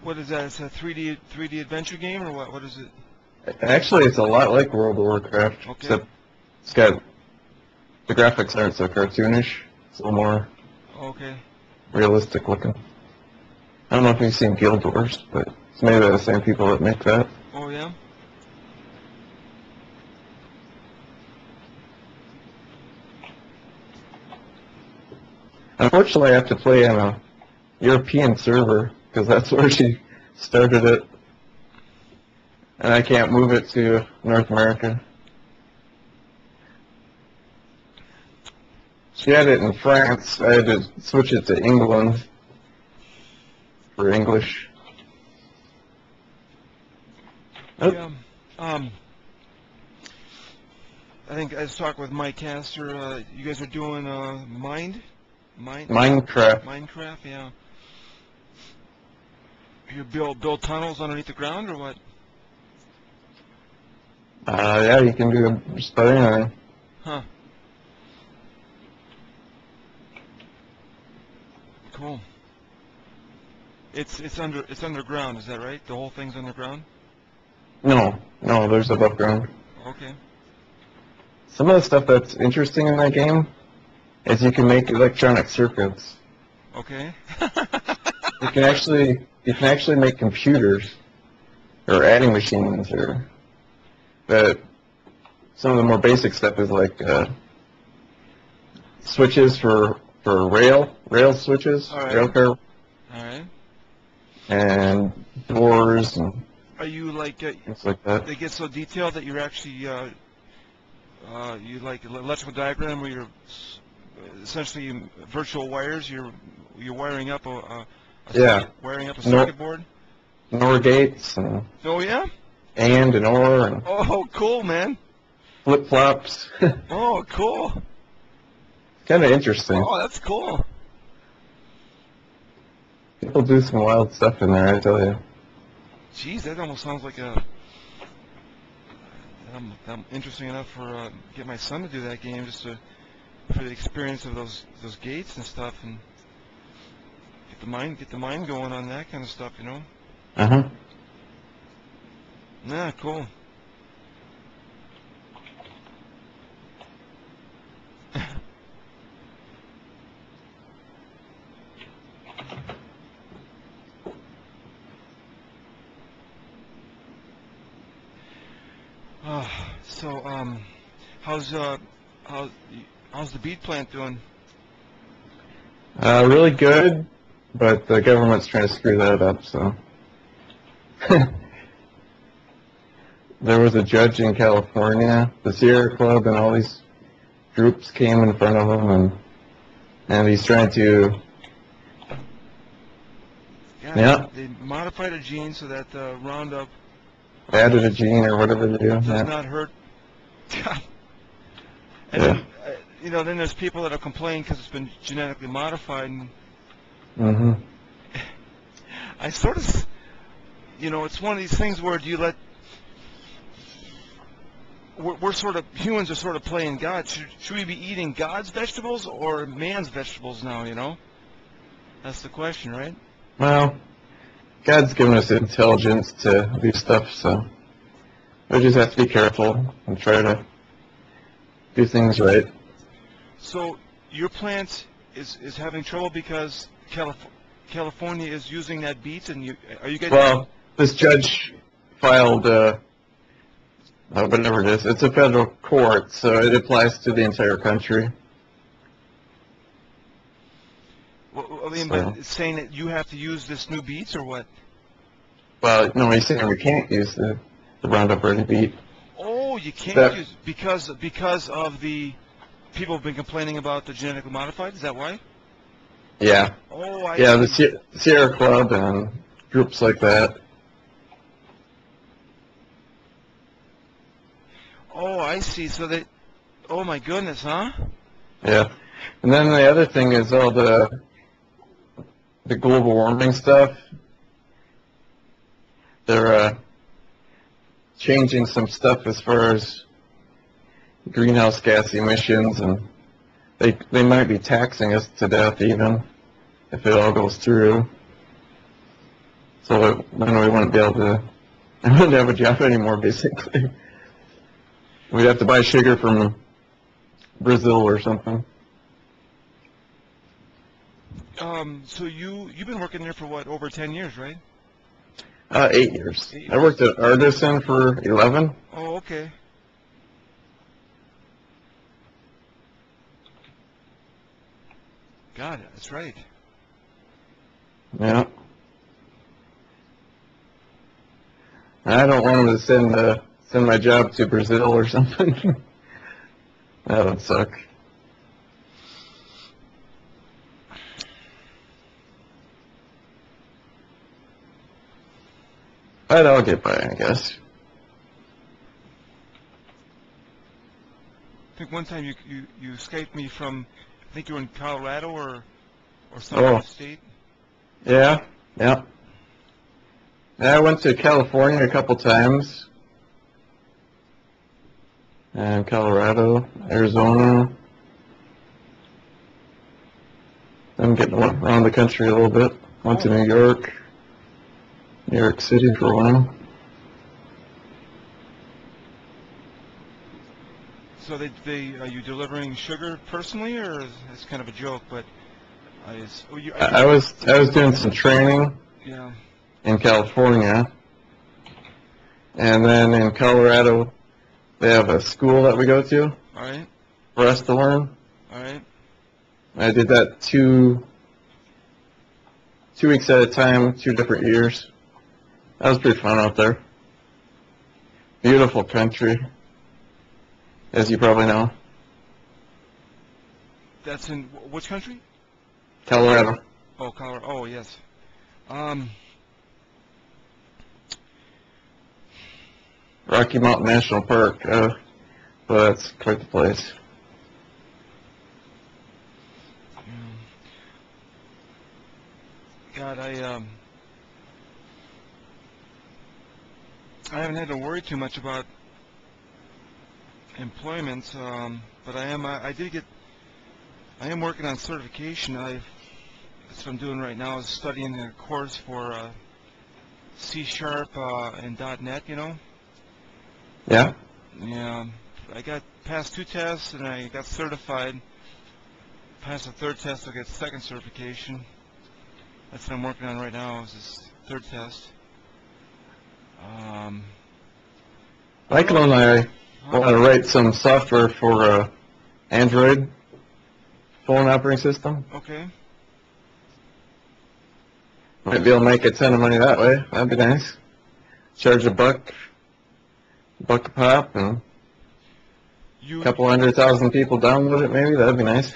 What is that? It's a 3D adventure game, or what? What is it? Actually, it's a lot like World of Warcraft, Okay. except it's got the graphics aren't so cartoonish. It's a little more Okay. realistic looking. I don't know if you've seen Guild Wars, but it's made by the same people that make that. Oh yeah. Unfortunately, I have to play on a European server because that's where she started it, and I can't move it to North America. She had it in France. I had to switch it to England for English. Oh. Yeah. I think I was talking with Mike Castor. You guys are doing Minecraft. Minecraft, yeah. You build tunnels underneath the ground, or what? Yeah, you can do just about anything. Huh. Cool. It's underground, is that right? The whole thing's underground? No, there's above ground. Okay. Some of the stuff that's interesting in that game is you can make electronic circuits. Okay. You can actually make computers or adding machines or that. Some of the more basic stuff is like switches for rail switches, All right. rail car, All right. and doors and Are you like things like that. they get so detailed that you're actually you like an electrical diagram where you're essentially virtual wires. You're wiring up Yeah. wiring up a No. circuit board. NOR gates and Oh yeah. OR and Oh cool, man. flip flops. Oh cool. Kind of interesting. Oh that's cool. People do some wild stuff in there, I tell you. Jeez, that almost sounds like I'm interesting enough for get my son to do that game just to for the experience of those gates and stuff and get the mind going on that kind of stuff, you know. Uh-huh. Yeah, cool. So how's the beet plant doing? Really good, but the government's trying to screw that up, so. There was a judge in California, the Sierra Club and all these groups came in front of him, and he's trying to, Yeah. They modified a gene so that Roundup added a gene or whatever they do. does Yeah. not hurt. and Yeah. then, you know, then there's people that have complained because it's been genetically modified, and Mm-hmm. I sort of, you know, it's one of these things where do you let we're sort of humans are sort of playing God. Should we be eating God's vegetables or man's vegetables now? You know, that's the question, right? Well, God's given us intelligence to do stuff, so we just have to be careful and try to do things right. So your plant is having trouble because California is using that beet, and are you getting? Well, this judge filed, whatever it is, it's a federal court, so it applies to the entire country. Well, I mean, So- but it's saying that you have to use this new beets or what? Well, no, he's saying we can't use the Roundup Ready beet. Oh, you can't That- use because of the people have been complaining about the genetically modified. Is that why? Yeah. Oh, I Yeah, the see. Sierra Club and groups like that. Oh, I see. So they. Oh my goodness, huh? Yeah. And then the other thing is all the global warming stuff. They're changing some stuff as far as greenhouse gas emissions, and they might be taxing us to death even if it all goes through. So then we wouldn't be able to, I wouldn't have a job anymore, basically. We'd have to buy sugar from Brazil or something. So you've been working there for what, over 10 years, right? 8 years. I worked at Artisan for 11. Oh, okay. Got it. That's right. Yeah. I don't want them to send my job to Brazil or something. That would suck. But I'll get by, I guess. I think one time you Skyped me from, I think you were in Colorado or some Oh. other state. Yeah, yeah. I went to California a couple times. and Colorado, Arizona. I'm getting around the country a little bit. Went to New York City for a while. So are you delivering sugar personally, or it's kind of a joke? But I was doing some training yeah. in California, and then in Colorado, they have a school that we go to All right. for us to learn. All right. I did that two weeks at a time, 2 different years. That was pretty fun out there. Beautiful country, as you probably know. That's in which country? Colorado. Oh, Colorado. Oh, yes. Rocky Mountain National Park. Well, that's quite the place. God, I haven't had to worry too much about employment, but I am working on certification. That's what I'm doing right now, is studying a course for C# and .NET. You know. Yeah. Yeah. I got past 2 tests and I got certified. Passed the 3rd test, I'll get 2nd certification. That's what I'm working on right now, is this 3rd test. Michael and I want to write some software for Android phone operating system. Okay. Might be able to make a ton of money that way. That'd be nice. Charge $1 a pop, and a couple 100,000 people download it. Maybe that'd be nice.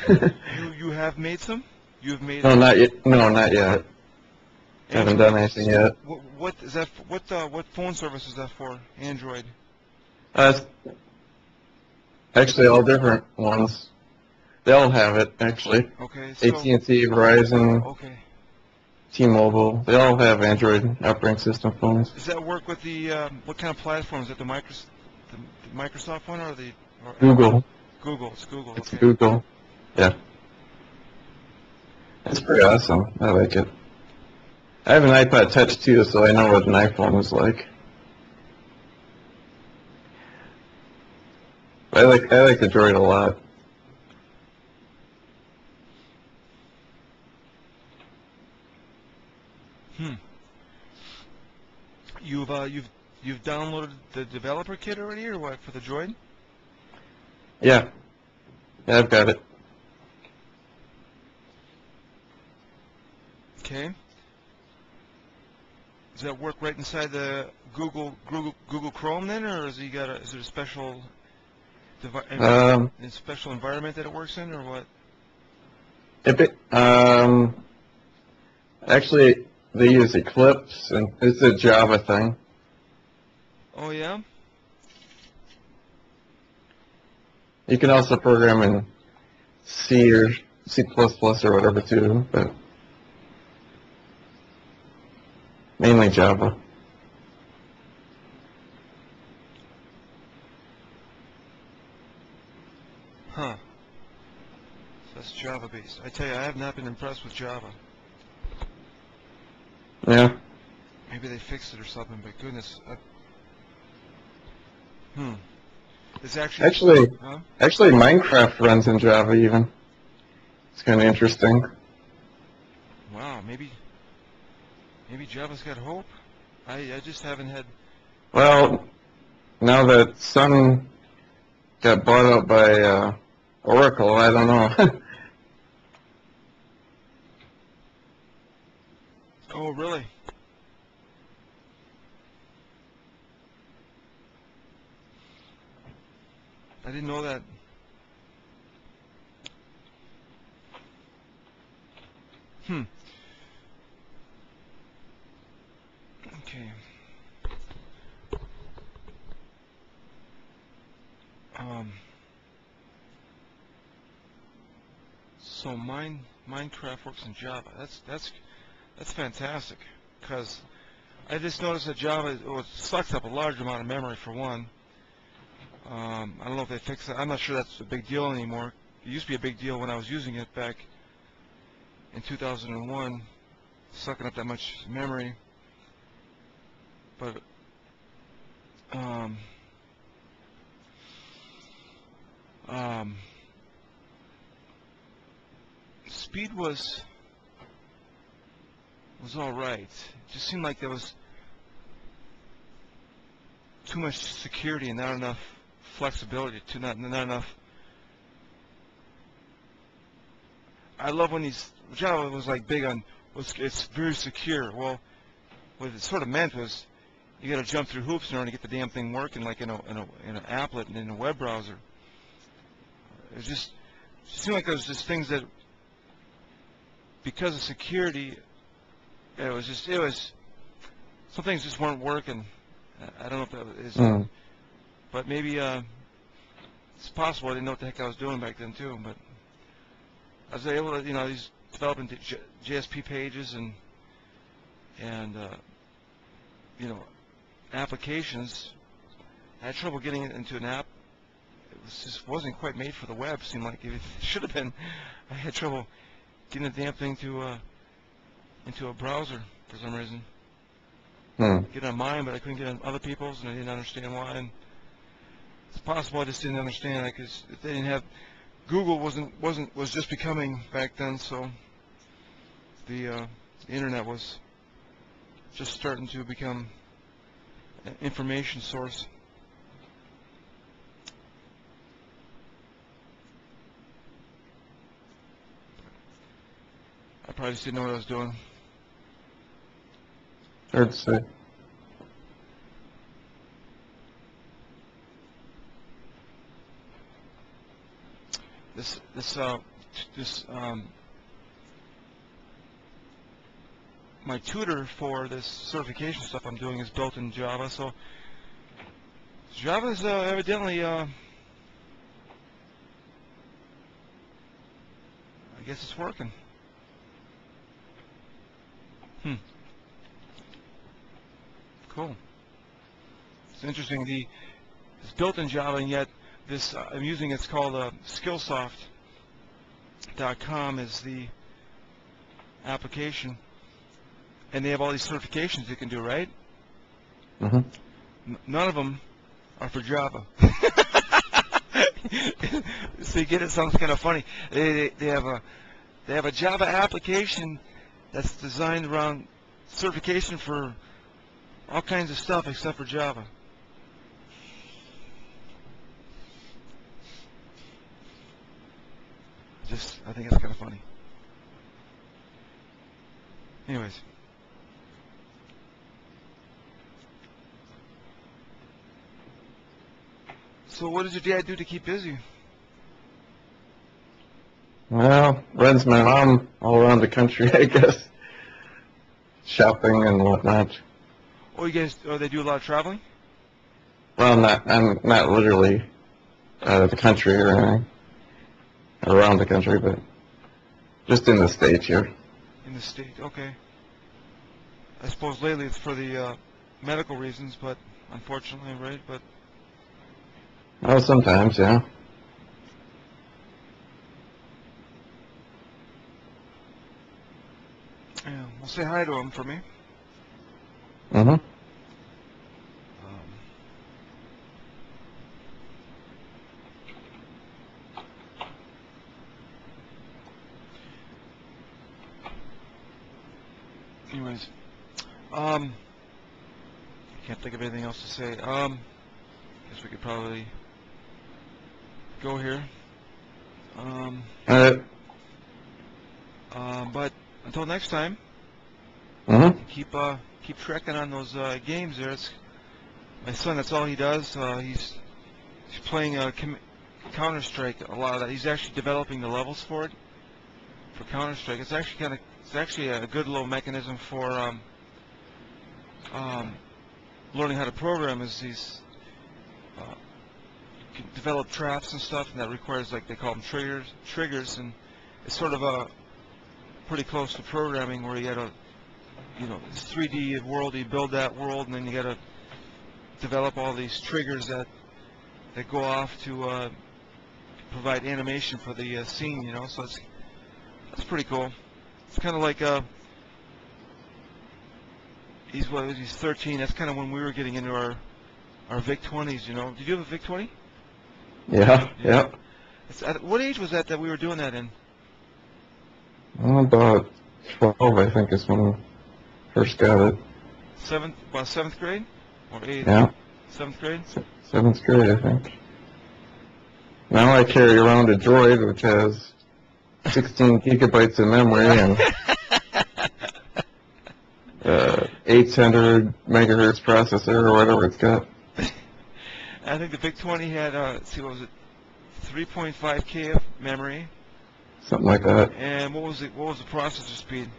You have made some? You have made? No, not yet. No, not yet. Haven't done anything yet. What is that? What phone service is that for? Android. Actually, all different ones. They all have it, actually. Okay. So, AT&T, Verizon, okay. T-Mobile. They all have Android operating system phones. Does that work with the what kind of platform? Is it the Microsoft one or the Google. Google. It's Google. It's Okay. Google. Yeah. It's pretty awesome. I like it. I have an iPod Touch too, so I know what an iPhone is like. I like the Droid a lot. You've downloaded the developer kit already, or what, for the Droid? Yeah. Yeah, I've got it. Okay. Does that work right inside the Google Chrome then, or is it a special special environment that it works in, or what? Actually, they use Eclipse, and it's a Java thing. Oh yeah. You can also program in C or C++ or whatever too, but mainly Java. Huh. So that's Java based. I tell you, I have not been impressed with Java. Yeah. Maybe they fixed it or something, but goodness. It's actually Minecraft runs in Java even. It's kind of interesting. Wow, maybe Java's got hope. I just haven't had. Well, now that Sun got bought out by Oracle, I don't know. Oh really? I didn't know that. Okay. So Minecraft works in Java. That's fantastic, because I just noticed that Java sucks up a large amount of memory for one. I don't know if they fixed it. I'm not sure that's a big deal anymore. It used to be a big deal when I was using it back in 2001, sucking up that much memory. But speed was all right. It just seemed like there was too much security and not enough flexibility, not enough. I love when Java was like big on it's very secure. Well, what it sort of meant was you got to jump through hoops in order to get the damn thing working, like in an applet and in a web browser. It just seemed like there was just things that, because of security, it was some things just weren't working. I don't know if that is, but maybe it's possible. I didn't know what the heck I was doing back then too. But I was able to, these developing JSP pages and applications. I had trouble getting it into an app. It just wasn't quite made for the web. Seemed like it should have been. I had trouble getting the damn thing to into a browser for some reason. Get on mine, but I couldn't get on other people's, and I didn't understand why. And it's possible I just didn't understand it because if they didn't have Google was just becoming back then, so the internet was just starting to become an information source. I probably just didn't know what I was doing. Hard to say. My tutor for this certification stuff I'm doing is built in Java, so Java is evidently, I guess it's working. Cool. It's interesting. It's built in Java, and yet this I'm using. It's called Skillsoft.com is the application, and they have all these certifications you can do, right? None of them are for Java. So you get it. Sounds kind of funny. They have a Java application that's designed around certification for all kinds of stuff except for Java. I think it's kind of funny. Anyways. So what does your dad do to keep busy? Well, runs my mom all around the country, I guess. Shopping and whatnot. Oh, they do a lot of traveling? Well, I'm not literally out of the country or anything. Around the country, but just in the States here. In the States, okay. I suppose lately it's for the medical reasons, but unfortunately, right? But Oh, sometimes, yeah. yeah, we'll say hi to him for me. Anyways, I can't think of anything else to say. Guess we could probably go here. But until next time, keep trekking on those games there. My son, that's all he does. He's playing Counter-Strike, a lot of that. He's actually developing the levels for it, for Counter-Strike. It's actually a good little mechanism for learning how to program. Is these you can develop traps and stuff, and that requires, like they call them, triggers, and it's sort of pretty close to programming, where you gotta, this 3D world, you build that world, and then you gotta develop all these triggers that that go off to provide animation for the scene, you know. So that's pretty cool. It's kind of like he's 13. That's kind of when we were getting into our VIC-20s, you know. Did you have a VIC-20? Yeah, yeah. What age was that we were doing that in? About 12, I think, is when I first got it. Seventh grade? Or eighth? Yeah. 7th grade? 7th grade, I think. Now I carry around a Droid which has 16 gigabytes of memory and 800 megahertz processor or whatever it's got. I think the VIC-20 had, what was it, 3.5K of memory. Something like that. And what was the processor speed?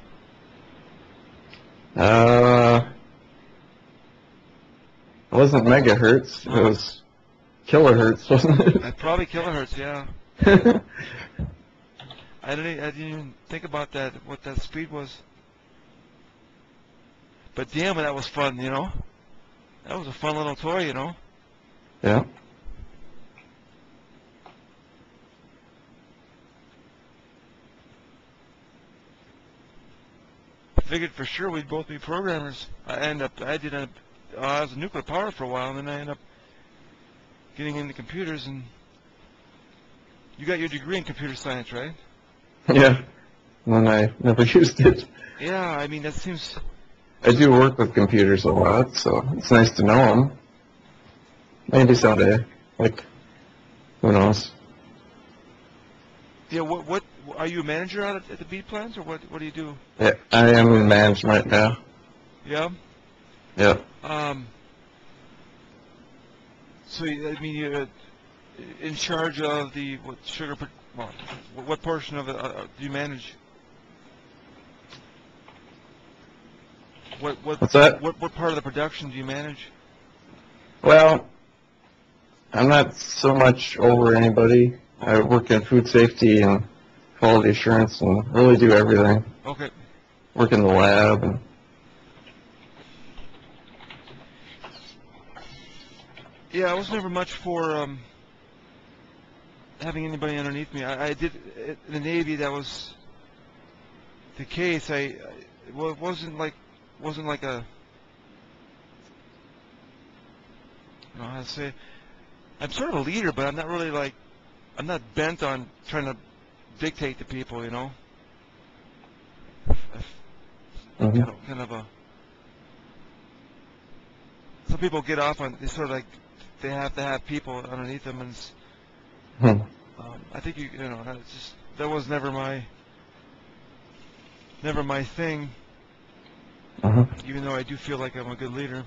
It wasn't megahertz, it was kilohertz, wasn't it? Probably kilohertz, yeah. I didn't even think about that, what that speed was. But damn, that was fun, you know? That was a fun little toy, you know? Yeah. Figured for sure we'd both be programmers. I was a nuclear power for a while, and then I ended up getting into computers, and you got your degree in computer science, right? Yeah. And then I never used it. Yeah, I mean, that seems... I do work with computers a lot, so it's nice to know them. Maybe someday. Like, who knows? Yeah, what are you a manager out at the bead plants, or what do you do? Yeah, I am in management now. Yeah? Yeah. So, I mean, you're in charge of the what portion of it do you manage? What's that? What part of the production do you manage? Well, I'm not so much over anybody. I work in food safety and quality assurance and really do everything. Okay. Work in the lab and... Yeah, I was never much for having anybody underneath me. I did in the Navy. That was the case. It wasn't like a, I don't know how to say. I'm sort of a leader, but I'm not really like, I'm not bent on trying to dictate to people, you know. Kind of a. Some people get off on, they sort of like, they have to have people underneath them, and it's, I think you know, it's just, that was never my thing. Even though I do feel like I'm a good leader.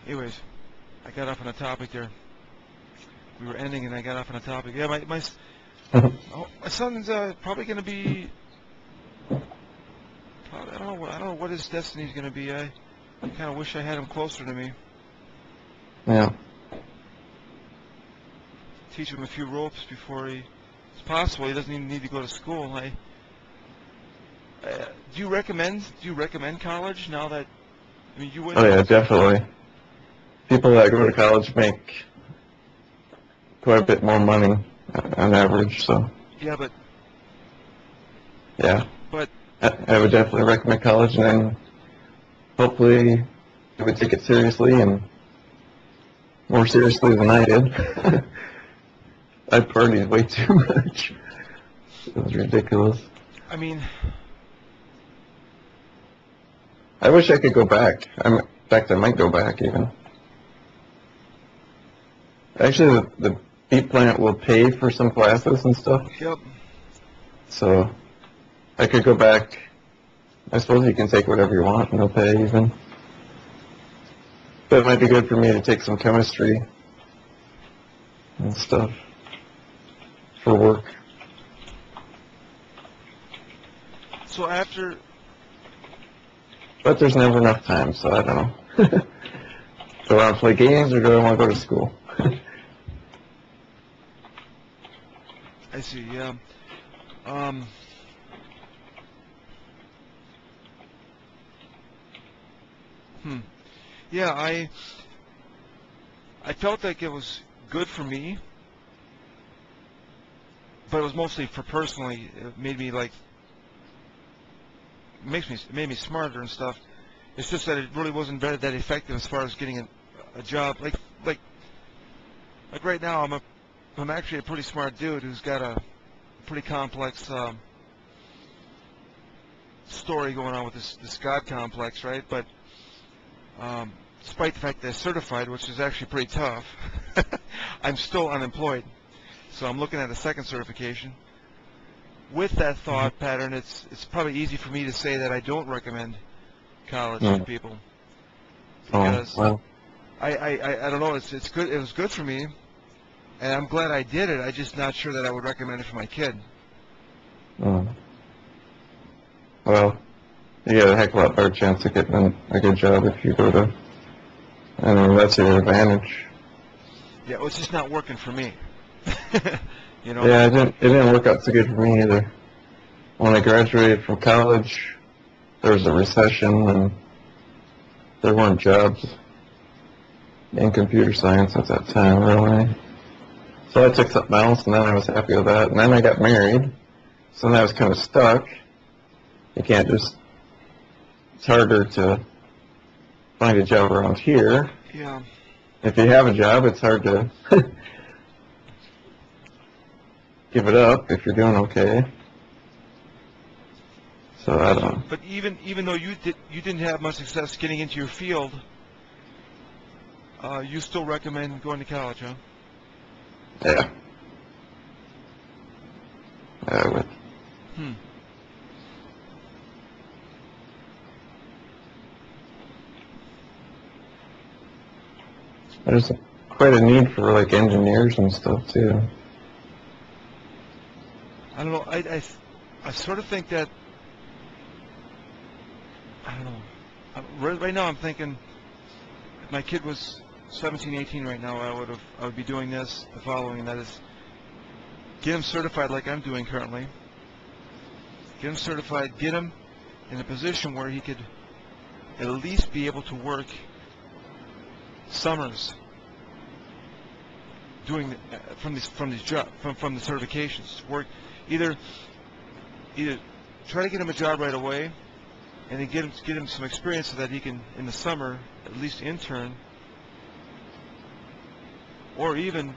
Anyways, I got off on a topic there. We were ending, and I got off on a topic. Yeah, my son's probably going to be. I don't know what his destiny's going to be. I kind of wish I had him closer to me. Yeah. Teach him a few ropes before it's possible. He doesn't even need to go to school. Do you recommend college now that? I mean, you went. Oh yeah, definitely. People that go to college make quite a bit more money on average, so. Yeah, but. Yeah. But. I would definitely recommend college, and then hopefully you would take it seriously and more seriously than I did. I partied way too much. It was ridiculous. I mean, I wish I could go back. In fact, I might go back even. Actually, the beat plant will pay for some classes and stuff. Yep. So I could go back. I suppose you can take whatever you want and they'll pay even. But it might be good for me to take some chemistry and stuff for work. So after. But there's never enough time, so I don't know. Do I want to play games or do I want to go to school? I see, yeah. Yeah, I felt like it was good for me, but it was mostly for personally. It made me like it made me smarter and stuff. It's just that it really wasn't very that effective as far as getting a job. Like right now, I'm actually a pretty smart dude who's got a pretty complex story going on with this God complex, right? But despite the fact that I'm certified, which is actually pretty tough, I'm still unemployed. So I'm looking at a second certification. With that thought pattern, it's probably easy for me to say that I don't recommend college to people, because well, I don't know, it's good. It was good for me, and I'm glad I did it. I'm just not sure that I would recommend it for my kid. well, you got a heck of a lot better chance of getting a good job if you go to, I mean, that's your advantage. Yeah, well, it's just not working for me. You know? Yeah, it didn't work out so good for me either. When I graduated from college, there was a recession and there weren't jobs in computer science at that time, really. So I took something else, and then I was happy with that. And then I got married, so then I was kind of stuck. You can't just, it's harder to find a job around here. Yeah. If you have a job, it's hard to give it up if you're doing okay. So I don't know. But even though you didn't have much success getting into your field, you still recommend going to college, huh? Yeah. I would. There's quite a need for like engineers and stuff too. I don't know. I sort of think that, I don't know. Right now I'm thinking if my kid was 17, 18 right now, I would be doing this, the following, and that is get him certified like I'm doing currently. Get him certified, get him in a position where he could at least be able to work summers doing from the certifications. Work either try to get him a job right away, and then get him some experience so that he can in the summer at least intern, or even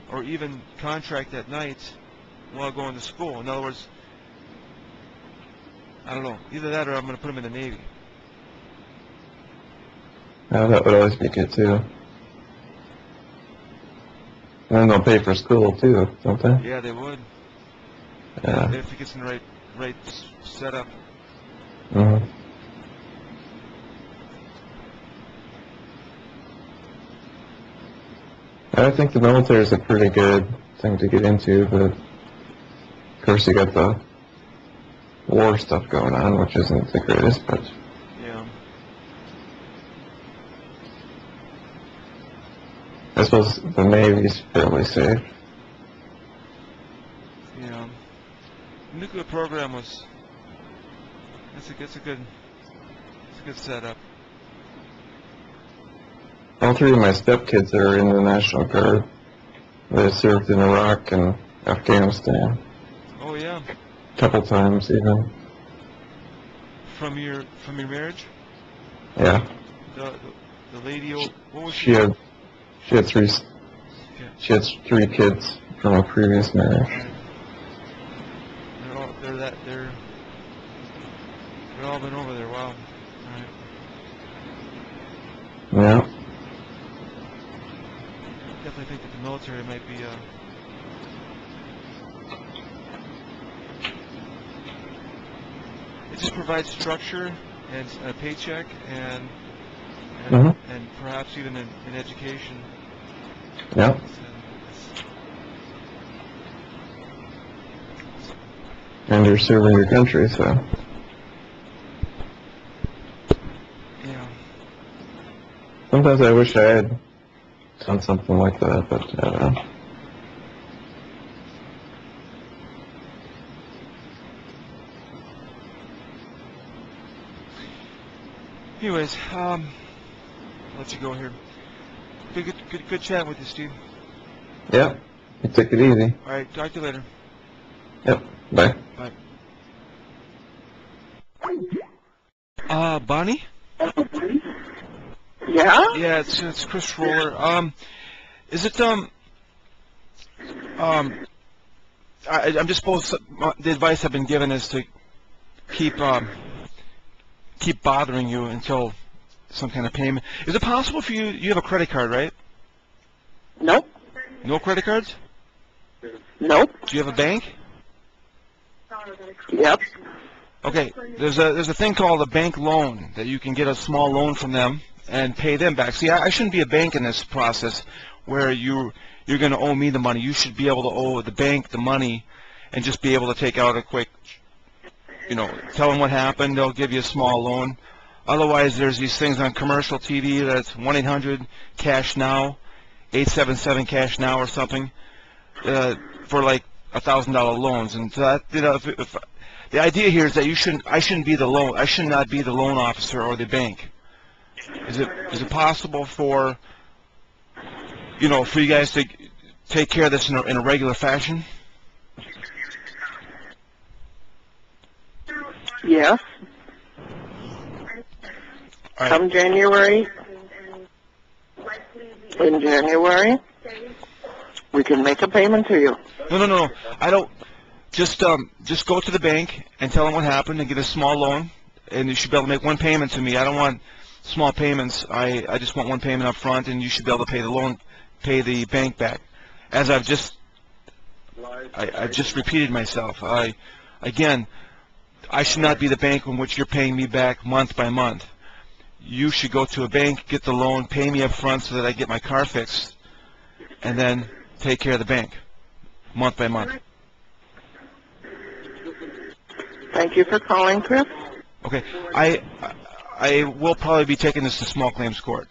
contract at night while going to school. In other words, I don't know, either that or I'm going to put him in the Navy. That would always be good too. And then they'll pay for school too, don't they? Yeah, they would. Yeah. If he gets in the right setup. Mm-hmm. I think the military is a pretty good thing to get into, but of course you got the war stuff going on, which isn't the greatest, but Yeah. I suppose the Navy's fairly safe. Yeah. The nuclear program was. It's a good setup. All three of my stepkids are in the National Guard. They served in Iraq and Afghanistan. Oh yeah. A couple times even. From your marriage? Yeah. The lady, what was She had three three kids from a previous marriage. They're all been over there. Wow. All right. Yeah. Definitely think that the military might be it just provides structure and a paycheck and perhaps even in education. Yeah. And you're serving your country, so. Yeah. Sometimes I wish I had done something like that, but I don't know. Anyways, let you go here. Good chatting with you, Steve. Yep. You take it easy. All right, talk to you later. Yep. Bye. Bye. Bonnie? Yeah? Yeah, it's Chris Roller. Is it I'm just supposed the advice I've been given is to keep bothering you until some kind of payment. Is it possible for you? You have a credit card, right? Nope. No credit cards? Nope. Do you have a bank? Yep. Okay. There's a thing called a bank loan that you can get a small loan from them and pay them back. See, I shouldn't be a bank in this process where you're going to owe me the money. You should be able to owe the bank the money and just be able to take out a quick, tell them what happened. They'll give you a small loan. Otherwise, there's these things on commercial TV that's 1-800-CASH-NOW, 877-CASH-NOW or something, for like $1,000 loans. And so that, if the idea here is that I should not be the loan officer or the bank. Is it possible for you guys to take care of this in a regular fashion? Yes. All right. Come January, in January, we can make a payment to you. No. I don't. Just go to the bank and tell them what happened and get a small loan, and you should be able to make one payment to me. I don't want small payments. I just want one payment up front, and you should be able to pay the bank back. As I've just repeated myself. Again, I should not be the bank in which you're paying me back month by month. You should go to a bank, get the loan, pay me up front so that I get my car fixed, and then take care of the bank month by month. Thank you for calling, Chris. Okay, I will probably be taking this to small claims court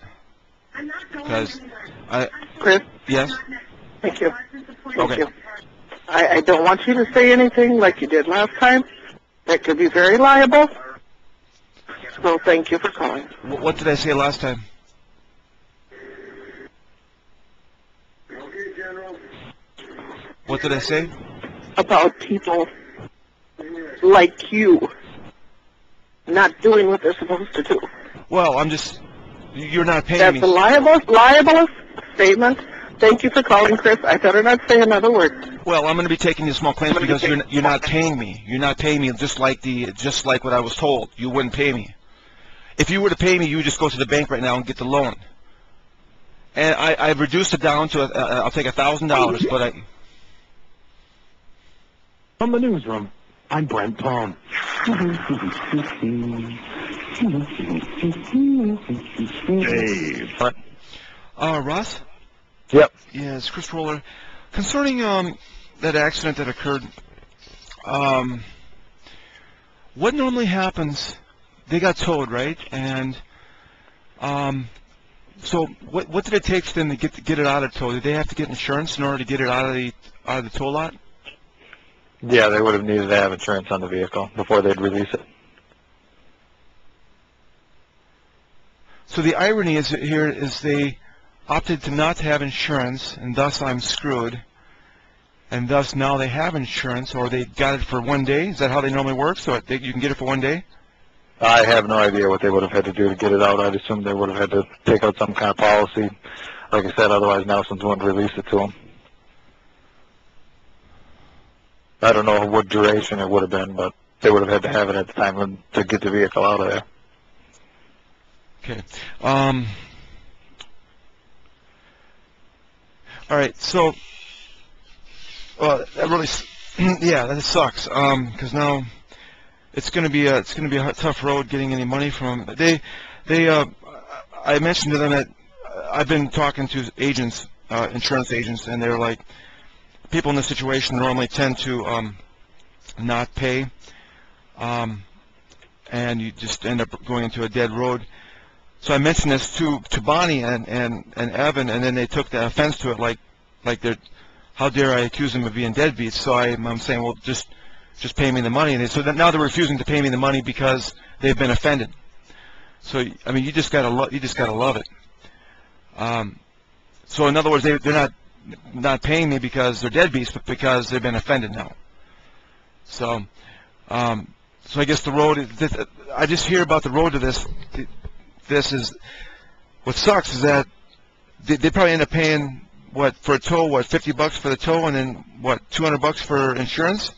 because Chris? Yes. Thank you. Thank Okay. you. I don't want you to say anything like you did last time. That could be very liable. So thank you for calling. What did I say last time? What did I say? About people like you not doing what they're supposed to do. Well, you're not paying me. That's a libelous statement. Thank you for calling, Chris. I better not say another word. Well, I'm going to be taking you to small claims because you're not paying me. You're not paying me just like what I was told. You wouldn't pay me. If you were to pay me, you would just go to the bank right now and get the loan. And I've reduced it down to I'll take $1,000, but From the newsroom, I'm Brent Palm. Dave. Russ? Yep. Yeah, it's Chris Roller. Concerning that accident that occurred, what normally happens? They got towed, right? And so what did it take for them to get it out of tow? Did they have to get insurance in order to get it out of the tow lot? Yeah, they would have needed to have insurance on the vehicle before they'd release it. So the irony is they opted to not have insurance, and thus I'm screwed. And thus now they have insurance, or they got it for 1 day. Is that how they normally work? So you can get it for 1 day? I have no idea what they would have had to do to get it out. I'd assume they would have had to take out some kind of policy. Like I said, otherwise Nelson's wouldn't release it to them. I don't know what duration it would have been, but they would have had to have it at the time to get the vehicle out of there. Okay. All right. So, that really, yeah, that sucks. Because now it's going to be a tough road getting any money from them. I mentioned to them that I've been talking to agents, insurance agents, and they're like, people in this situation normally tend to not pay, and you just end up going into a dead road. So I mentioned this to Bonnie and Evan, and then they took the offense to it, like they're, how dare I accuse them of being deadbeats? So I'm saying, well, just pay me the money. And so now they're refusing to pay me the money because they've been offended. So I mean, you just gotta love it. So in other words, they're not paying me because they're deadbeats, but because they've been offended now. So, so I guess the road is, I just hear about the road to this. This is, what sucks is that they probably end up paying, what, for a tow, what, $50 for the tow, and then, what, $200 for insurance?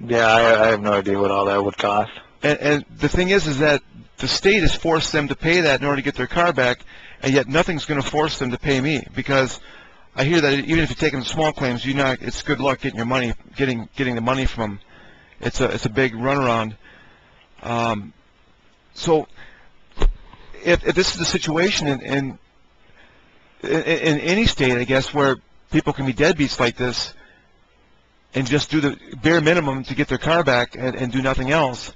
Yeah, I have no idea what all that would cost. And the thing is that the state has forced them to pay that in order to get their car back, and yet nothing's going to force them to pay me, because I hear that even if you take them to small claims, it's good luck getting your money, getting the money from them. It's a big runaround. So if this is the situation in any state, I guess, where people can be deadbeats like this and just do the bare minimum to get their car back and do nothing else,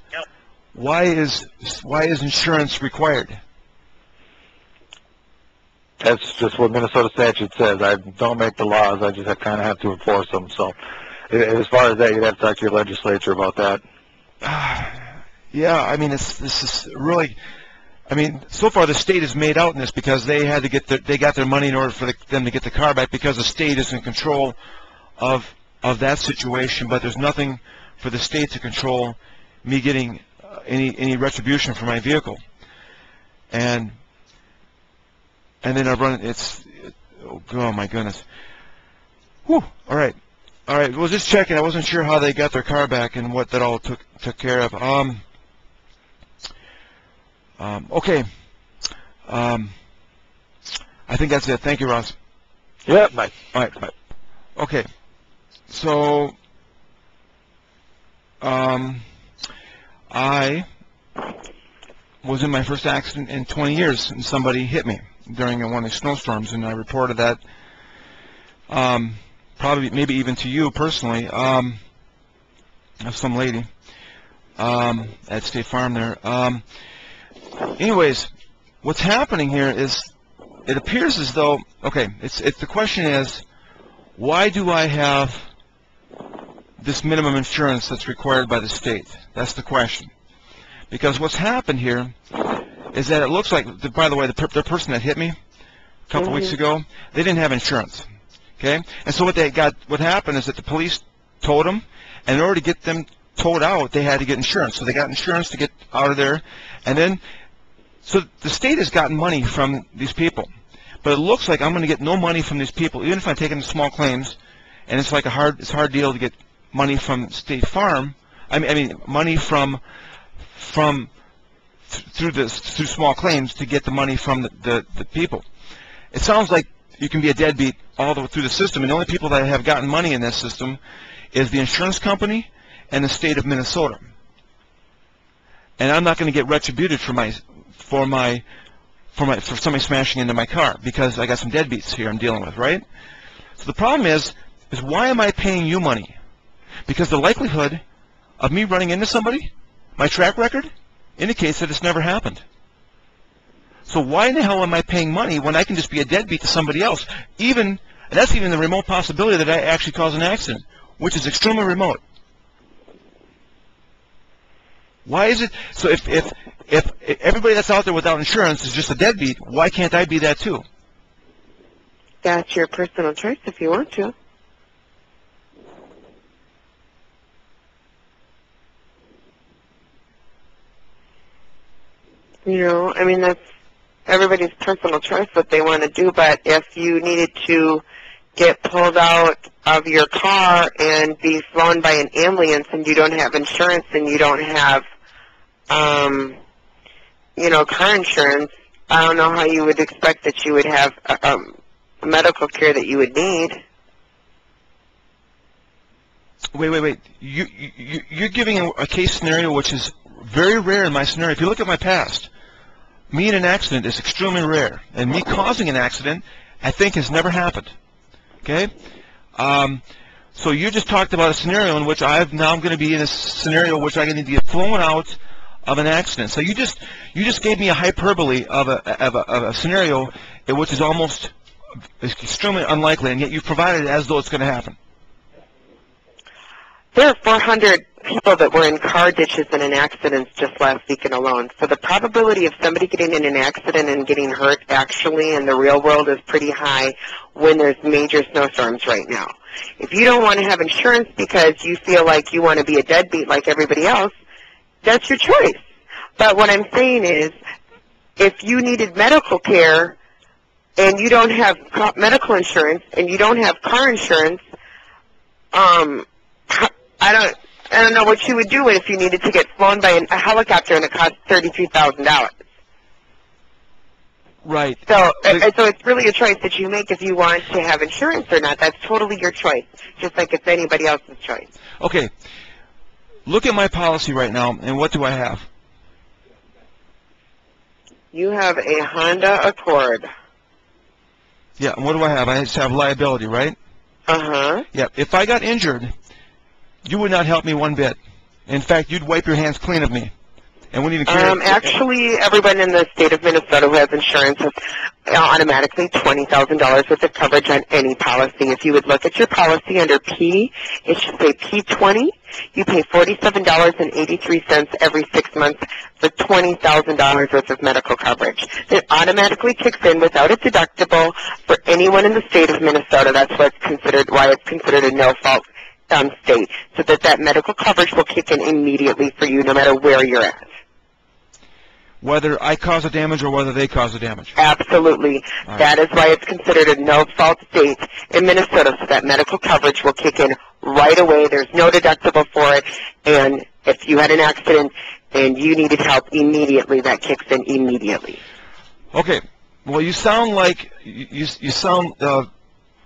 why is insurance required? That's just what Minnesota statute says. I don't make the laws. I just kind of have to enforce them. So as far as that, you'd have to talk to your legislature about that. Yeah, I mean, this is really, I mean, so far the state is made out in this because they had to get they got their money in order for them to get the car back, because the state is in control of that situation, but there's nothing for the state to control me getting any retribution for my vehicle. And then I run, oh my goodness. Whew, all right. Well, just checking. I wasn't sure how they got their car back and what that all took care of. Okay. I think that's it. Thank you, Ross. Yeah, bye. All right, bye. Okay. So, I was in my first accident in 20 years, and somebody hit me during one of the snowstorms, and I reported that, probably, maybe even to you personally, some lady, at State Farm there. Anyways, what's happening here is, it appears as though, okay, the question is, why do I have this minimum insurance that's required by the state? That's the question. Because what's happened here is that it looks like, by the way, the person that hit me a couple weeks ago, they didn't have insurance. Okay? And so what happened is that the police towed them, and in order to get them towed out, they had to get insurance. So they got insurance to get out of there, and then, so the state has gotten money from these people. But it looks like I'm going to get no money from these people, even if I take them to small claims, and it's like a hard deal to get money from State Farm. I mean money through small claims to get the money from the people. It sounds like you can be a deadbeat all the way through the system, and the only people that have gotten money in this system is the insurance company and the state of Minnesota. And I'm not going to get retributed for somebody smashing into my car, because I got some deadbeats here I'm dealing with, right? So the problem is why am I paying you money? Because the likelihood of me running into somebody, my track record, indicates that it's never happened. So why in the hell am I paying money when I can just be a deadbeat to somebody else? That's even the remote possibility that I actually cause an accident, which is extremely remote. Why is it? So if everybody that's out there without insurance is just a deadbeat, why can't I be that too? That's your personal choice if you want to. You know, I mean, that's everybody's personal choice what they want to do, but if you needed to get pulled out of your car and be flown by an ambulance and you don't have insurance and you don't have, car insurance, I don't know how you would expect that you would have medical care that you would need. Wait. You're giving a case scenario which is very rare in my scenario. If you look at my past, me in an accident is extremely rare, and me causing an accident, I think, has never happened. Okay? So you just talked about a scenario in which I'm going to be in a scenario in which I'm going to get flown out of an accident. So you just gave me a hyperbole of a scenario in which is almost extremely unlikely, and yet you provided it as though it's going to happen. There are 400 people that were in car ditches and in accidents just last weekend alone. So the probability of somebody getting in an accident and getting hurt actually in the real world is pretty high when there's major snowstorms right now. If you don't want to have insurance because you feel like you want to be a deadbeat like everybody else, that's your choice. But what I'm saying is, if you needed medical care and you don't have medical insurance and you don't have car insurance, I don't know what you would do if you needed to get flown by a helicopter and it cost $33,000. Right. So it's really a choice that you make if you want to have insurance or not. That's totally your choice, just like it's anybody else's choice. Okay. Look at my policy right now, and what do I have? You have a Honda Accord. Yeah, and what do I have? I just have liability, right? Uh-huh. Yeah, if I got injured, you would not help me one bit. In fact, you'd wipe your hands clean of me and wouldn't even care. Actually, everyone in the state of Minnesota who has insurance has automatically $20,000 worth of coverage on any policy. If you would look at your policy under P, it should say P20. You pay $47.83 every 6 months for $20,000 worth of medical coverage. It automatically kicks in without a deductible for anyone in the state of Minnesota. That's why it's considered a no-fault state, so that medical coverage will kick in immediately for you no matter where you're at. Whether I cause the damage or whether they cause the damage. Absolutely. Right. That is why it's considered a no-fault state in Minnesota, so that medical coverage will kick in right away. There's no deductible for it, and if you had an accident and you needed help immediately, that kicks in immediately. Okay. Well, you sound like you sound. So,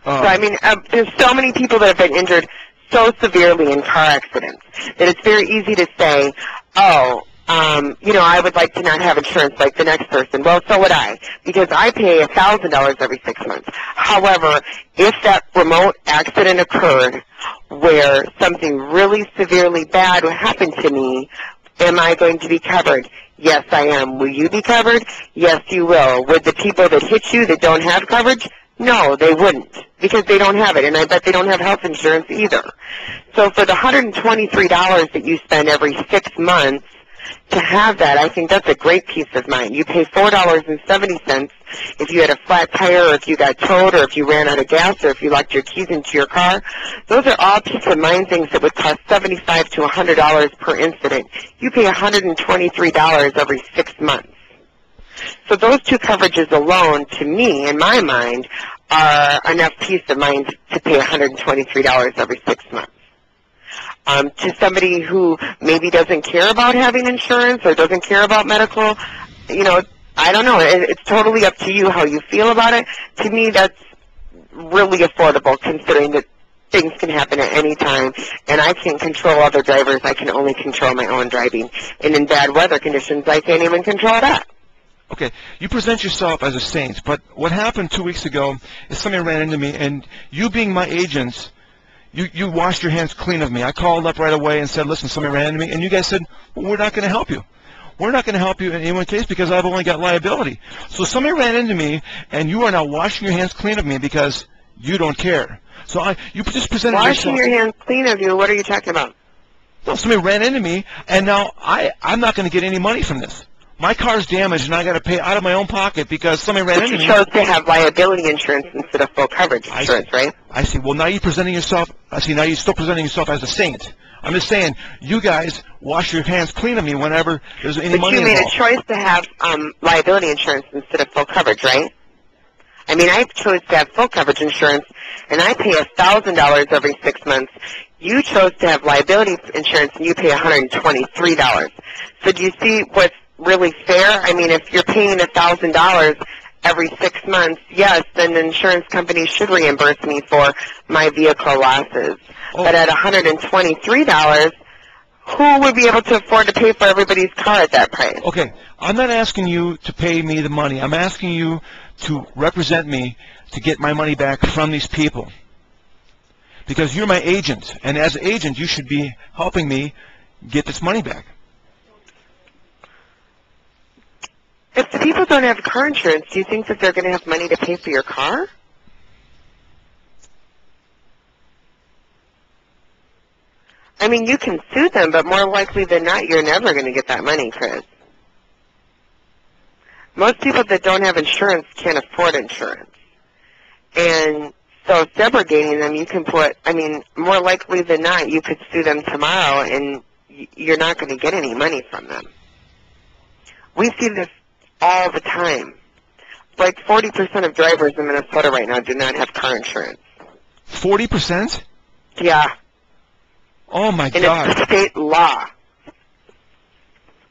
I mean, there's so many people that have been injured so severely in car accidents that it's very easy to say, oh, I would like to not have insurance like the next person. Well, so would I, because I pay $1,000 every 6 months. However, if that remote accident occurred where something really severely bad happened to me, am I going to be covered? Yes, I am. Will you be covered? Yes, you will. Would the people that hit you that don't have coverage? No, they wouldn't, because they don't have it, and I bet they don't have health insurance either. So for the $123 that you spend every 6 months to have that, I think that's a great peace of mind. You pay $4.70 if you had a flat tire, or if you got towed, or if you ran out of gas, or if you locked your keys into your car. Those are all peace of mind things that would cost $75 to $100 per incident. You pay $123 every 6 months. So those two coverages alone, to me, in my mind, are enough peace of mind to pay $123 every 6 months. To somebody who maybe doesn't care about having insurance or doesn't care about medical, I don't know. It's totally up to you how you feel about it. To me, that's really affordable, considering that things can happen at any time, and I can't control other drivers. I can only control my own driving. And in bad weather conditions, I can't even control that. Okay, you present yourself as a saint, but what happened 2 weeks ago is somebody ran into me, and you being my agent, you washed your hands clean of me. I called up right away and said, listen, somebody ran into me, and you guys said, well, we're not going to help you. We're not going to help you in any one case because I've only got liability. So somebody ran into me, and you are now washing your hands clean of me because you don't care. So you just presented yourself. Washing your hands clean of you? What are you talking about? No, somebody ran into me, and now I'm not going to get any money from this. My car's damaged, and I got to pay out of my own pocket because somebody ran into me. But you chose to have liability insurance instead of full coverage insurance, right? I see. Well, now you're presenting yourself. I see. Now you're still presenting yourself as a saint. I'm just saying, you guys wash your hands clean of me whenever there's any money involved. But you made a choice to have liability insurance instead of full coverage, right? I mean, I chose to have full coverage insurance, and I pay $1,000 every 6 months. You chose to have liability insurance, and you pay $123. So do you see what's really fair? I mean, if you're paying $1,000 every 6 months, yes, then the insurance company should reimburse me for my vehicle losses. Oh. But at $123, who would be able to afford to pay for everybody's car at that price? Okay, I'm not asking you to pay me the money. I'm asking you to represent me to get my money back from these people. Because you're my agent, and as an agent, you should be helping me get this money back. If the people don't have car insurance, do you think that they're going to have money to pay for your car? I mean, you can sue them, but more likely than not, you're never going to get that money, Chris. Most people that don't have insurance can't afford insurance. And so segregating them, you can put, I mean, more likely than not, you could sue them tomorrow and you're not going to get any money from them. We see this all the time. Like 40% of drivers in Minnesota right now do not have car insurance. 40%? Yeah. Oh my And God. it's state law.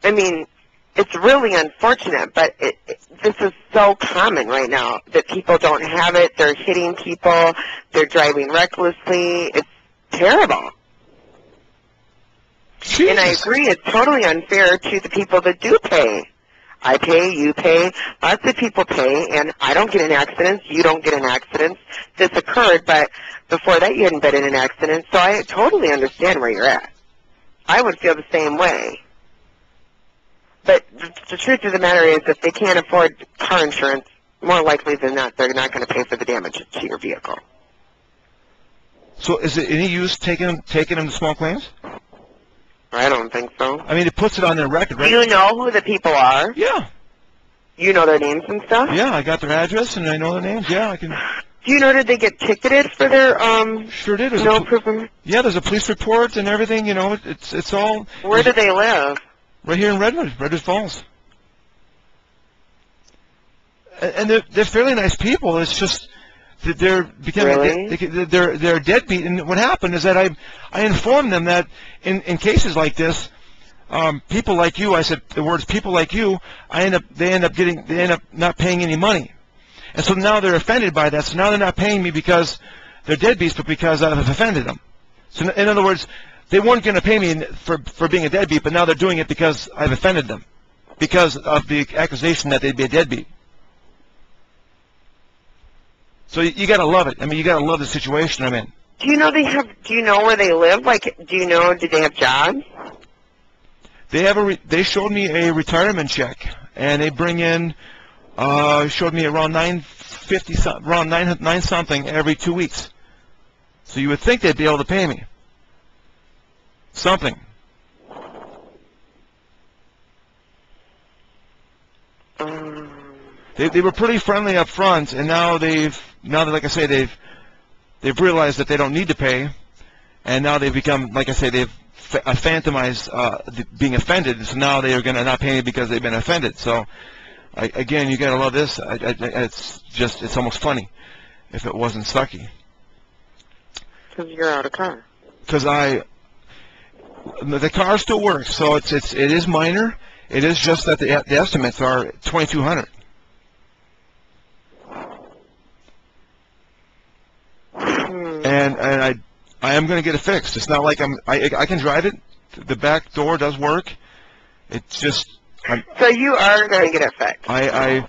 I mean, it's really unfortunate, but this is so common right now that people don't have it. They're hitting people. They're driving recklessly. It's terrible. Jesus. And I agree, it's totally unfair to the people that do pay. I pay, you pay, lots of people pay, and I don't get in accidents, you don't get in accidents. This occurred, but before that you hadn't been in an accident, so I totally understand where you're at. I would feel the same way. But the truth of the matter is, if they can't afford car insurance, more likely than not, they're not going to pay for the damage to your vehicle. So is it any use taking them to small claims? I don't think so. I mean, it puts it on their record, right? Do you know who the people are? Yeah. You know their names and stuff? Yeah, I got their address and I know their names. Yeah, I can. Do you know, did they get ticketed for their, Sure did. There's no proof of... Yeah, there's a police report and everything, you know, it's all... Where do they live? Right here in Redwood Falls. And they're fairly nice people. It's just that they're becoming Really? they're deadbeat. And what happened is that I informed them that in cases like this, people like you, I said the words people like you, they end up not paying any money. And so now they're offended by that. So now they're not paying me because they're deadbeats, but because I've offended them. So in other words, they weren't going to pay me for being a deadbeat, but now they're doing it because I've offended them, because of the accusation that they'd be a deadbeat. So you got to love it. I mean, you got to love the situation I'm in. Do you know do you know where they live? Like, do they have jobs? They showed me a retirement check, and they bring in, showed me around around nine something every 2 weeks. So you would think they'd be able to pay me something. They were pretty friendly up front, and now like I say, they've realized that they don't need to pay, and now they've become, like I say, they've phantomized being offended. So now they are going to not pay me because they've been offended. So again, you got to love this. It's almost funny if it wasn't sucky. Because you're out of car. Because the car still works, so it is minor. It is just that the estimates are $2,200. And I am going to get it fixed. It's not like I can drive it. The back door does work. It's just. So you are going to get it fixed. I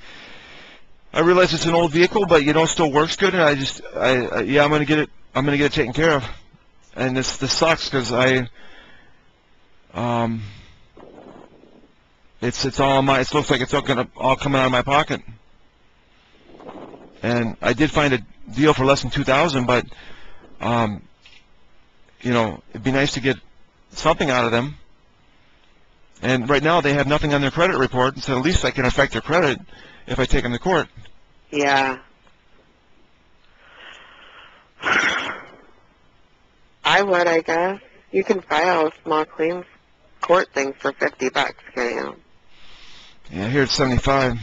realize it's an old vehicle, but it still works good, and I'm going to get it. I'm going to get it taken care of. And this sucks because it's all my. It looks like it's all coming out of my pocket. And I did find a deal for less than $2,000, but it'd be nice to get something out of them. And right now they have nothing on their credit report, so at least I can affect their credit if I take them to court. Yeah. I would, I guess. You can file a small claims court thing for $50, can't you? Yeah, here it's $75.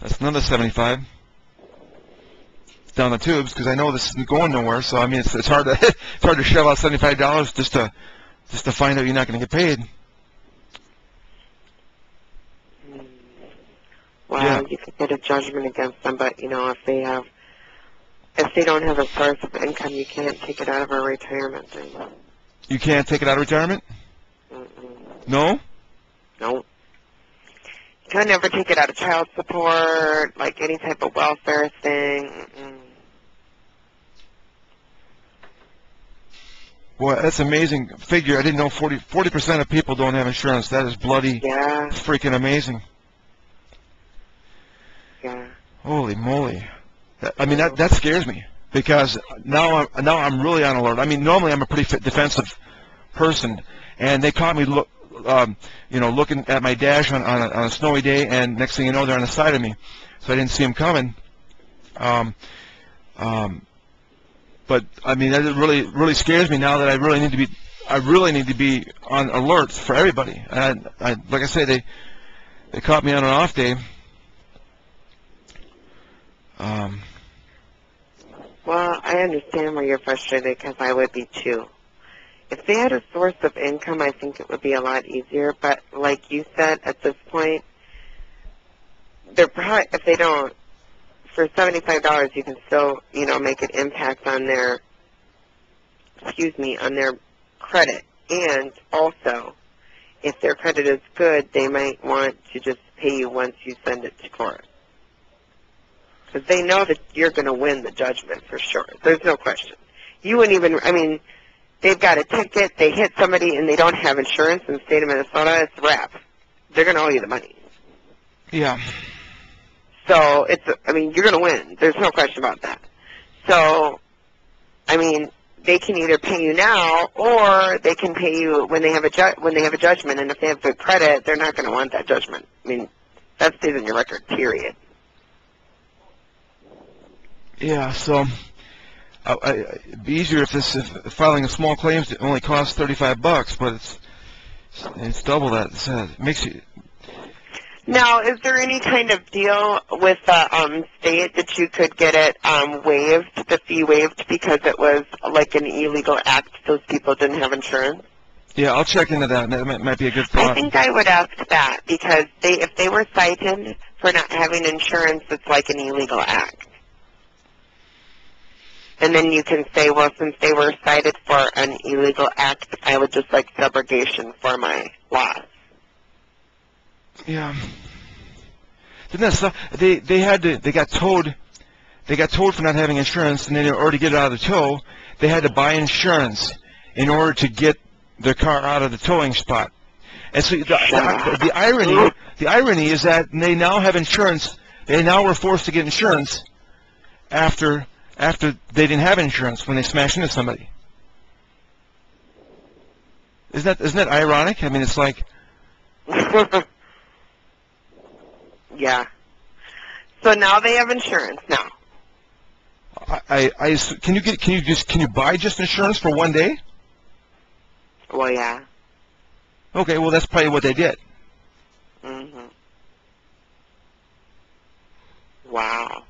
That's another $75 down the tubes, because I know this isn't going nowhere. So I mean, it's hard to it's hard to shell out $75 just to find out you're not going to get paid. Well, Yeah. you could get a judgment against them, but if they don't have a source of income, you can't take it out of a retirement thing. You can't take it out of retirement? No? No. You can never take it out of child support, like any type of welfare thing. Boy, that's an amazing figure. I didn't know 40% of people don't have insurance. That is bloody freaking amazing. Yeah. Holy moly. I mean, that scares me. because now I'm really on alert. I mean, normally I'm a pretty defensive person, and they caught me looking at my dash on a snowy day, and next thing you know, they're on the side of me, so I didn't see them coming. But I mean, that really scares me now that I really need to be on alert for everybody. And like I say, they caught me on an off day. Well, I understand why you're frustrated, because I would be too. If they had a source of income, I think it would be a lot easier. But like you said, at this point, they're probably, if they don't, for $75, you can still, make an impact on their, on their credit. And also, if their credit is good, they might want to just pay you once you send it to court. Because they know that you're going to win the judgment for sure. There's no question. You wouldn't even, they've got a ticket, they hit somebody, and they don't have insurance in the state of Minnesota, it's a wrap. They're going to owe you the money. Yeah. So, you're going to win. There's no question about that. So, they can either pay you now, or they can pay you when they have a judgment, and if they have good credit, they're not going to want that judgment. That stays in your record, period. Yeah, so it'd be easier if filing a small claims only costs $35, but it's double that. It makes you. Now, is there any kind of deal with the state that you could get it waived, the fee waived, because it was like an illegal act? Those people didn't have insurance. Yeah, I'll check into that. That might be a good thought. I think I would ask that, because if they were cited for not having insurance, it's like an illegal act. And then you can say, well, since they were cited for an illegal act, I would just like subrogation for my loss. Yeah. Didn't that stuff? They got towed for not having insurance, and then in order to get it out of the tow, they had to buy insurance in order to get their car out of the towing spot. And so the irony is that they now have insurance. They now were forced to get insurance after they didn't have insurance when they smashed into somebody. Isn't that ironic? It's like. Yeah. So now they have insurance now. Can you buy just insurance for one day? Well, yeah. Okay, well that's probably what they did. Mhm. Wow.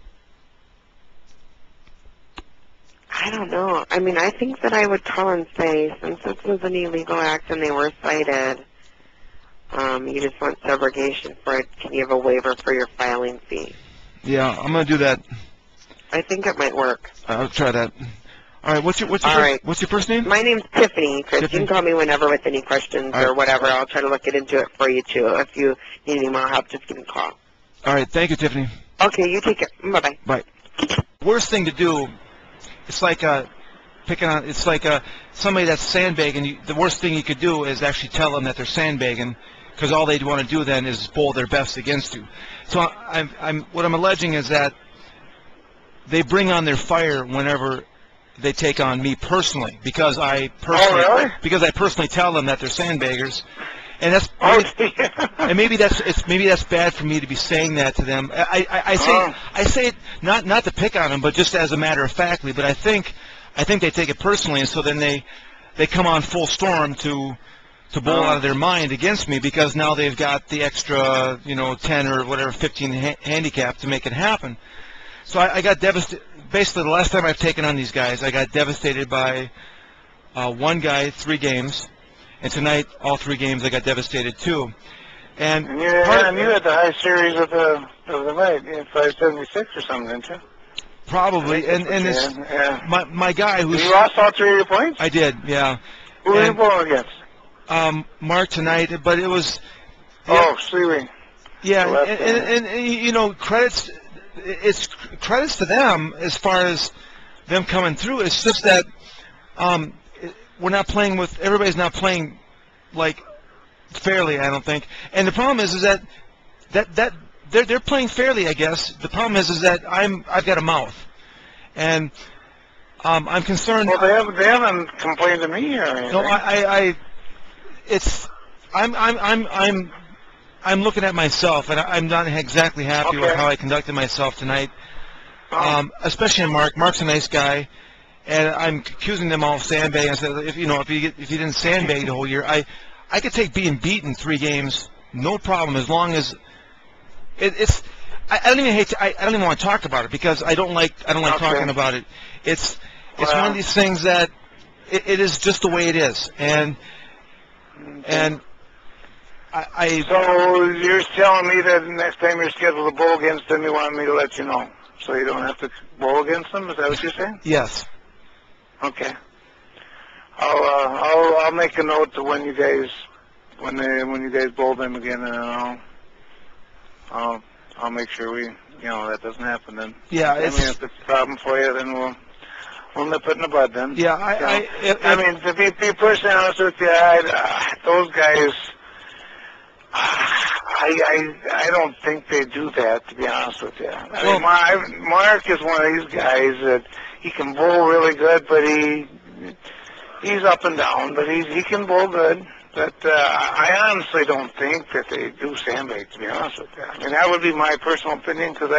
I don't know. I think that I would call and say, since this was an illegal act and they were cited, you just want subrogation for it. Can you have a waiver for your filing fee? Yeah, I'm gonna do that. I think it might work. I'll try that. All right. What's your first name? My name's Tiffany. Chris, Tiffany. you can call me whenever with any questions or whatever. I'll try to look into it for you too. If you need any more help, just give me a call. All right. Thank you, Tiffany. Okay. You take care. Bye-bye. Bye. Worst thing to do. It's like it's like somebody that's sandbagging. The worst thing you could do is actually tell them that they're sandbagging, because all they'd want to do then is bowl their best against you. So what I'm alleging is that they bring on their fire whenever they take on me personally, because I personally tell them that they're sandbaggers, and that's and maybe that's bad for me to be saying that to them. I say it not to pick on them, but just as a matter of factly. But I think they take it personally, and so then they come on full storm to bowl out of their mind against me, because now they've got the extra 10 or whatever 15 handicap to make it happen. So I got devastated. Basically, the last time I've taken on these guys, I got devastated by one guy 3 games. And tonight, all 3 games, I got devastated too. And you had the high series of the night, 576 or something, didn't you? Probably. And this my guy who's. You lost all 3 of your points? I did, yeah. Who were you bowling against? Mark tonight, but it was. Oh, Sleely. Yeah, and credits. It's credits to them as far as them coming through. It's just that. We're not playing with. Everybody's not playing like fairly, I don't think. And the problem is that they're playing fairly, I guess. The problem is that I've got a mouth, and I'm concerned. Well, they haven't complained to me or anything. No, I'm looking at myself, and I'm not exactly happy with how I conducted myself tonight. Especially in Mark. Mark's a nice guy, and I'm accusing them all of sandbagging. I said, if you didn't sandbag the whole year, I could take being beaten 3 games, no problem, as long as it's. I don't even want to talk about it because I don't like talking about it. It's one of these things that it is just the way it is, and I. So you're telling me that the next time you're scheduled to bowl against them, you want me to let you know, so you don't have to bowl against them? Is that what you're saying? Yes. Okay. I'll make a note to when you guys bowl them again, and I'll make sure that doesn't happen then. Yeah. I mean, if it's a problem for you, then we'll nip it in the bud then. Yeah. I mean, to be personally honest with you, those guys. I don't think they do that, to be honest with you. I mean, Mark is one of these guys that he can bowl really good, but he's up and down, but he can bowl good. But I honestly don't think that they do sandbag, to be honest with you. I mean, that would be my personal opinion, because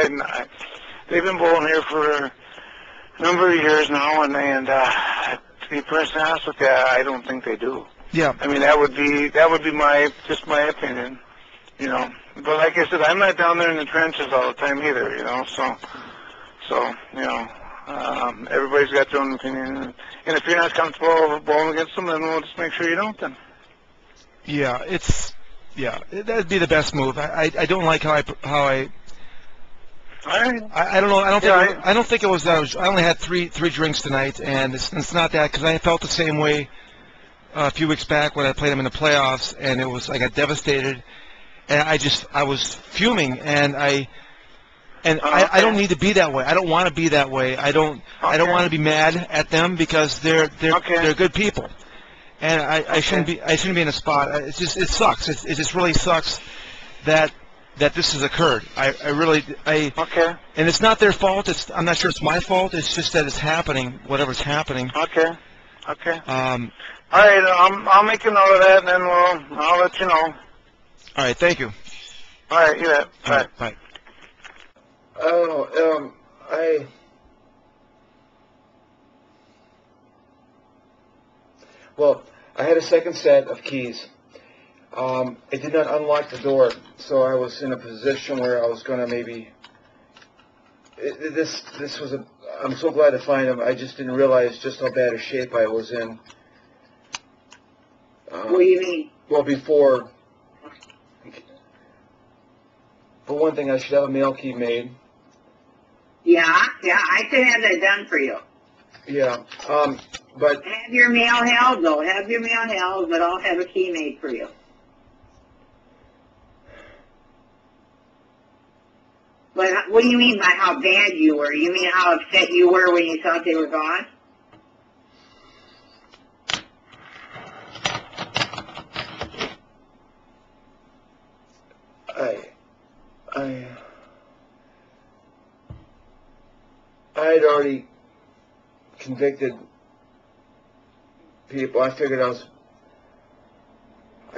they've been bowling here for a number of years now, and to be personally honest with you, I don't think they do. Yeah. I mean, that would be my opinion, But like I said, I'm not down there in the trenches all the time either, So everybody's got their own opinion, and if you're not comfortable bowling against them, then we'll just make sure you don't. Then. Yeah, that'd be the best move. I don't like how I. I don't know. I don't think it was. I only had three drinks tonight, and it's not that, because I felt the same way a few weeks back when I played them in the playoffs, and I got devastated, and I was fuming, and I don't need to be that way. I don't want to be that way. I don't want to be mad at them, because they're good people, and I shouldn't be in a spot. It sucks. It just really sucks that this has occurred. And it's not their fault. I'm not sure it's my fault. It's just that it's happening. Whatever's happening. Okay. All right, I'll make a note of that, and then I'll let you know. All right, thank you. All right, you bet. All right, bye. I had a second set of keys. It did not unlock the door, so I was in a position where I was going to maybe. I'm so glad to find them. I just didn't realize just how bad a shape I was in. What do you mean? Well, for one thing, I should have a mail key made. Yeah, I could have that done for you. Yeah, but... Have your mail held, though. Have your mail held, but I'll have a key made for you. But what do you mean by how bad you were? You mean how upset you were when you thought they were gone? I had already convicted people. I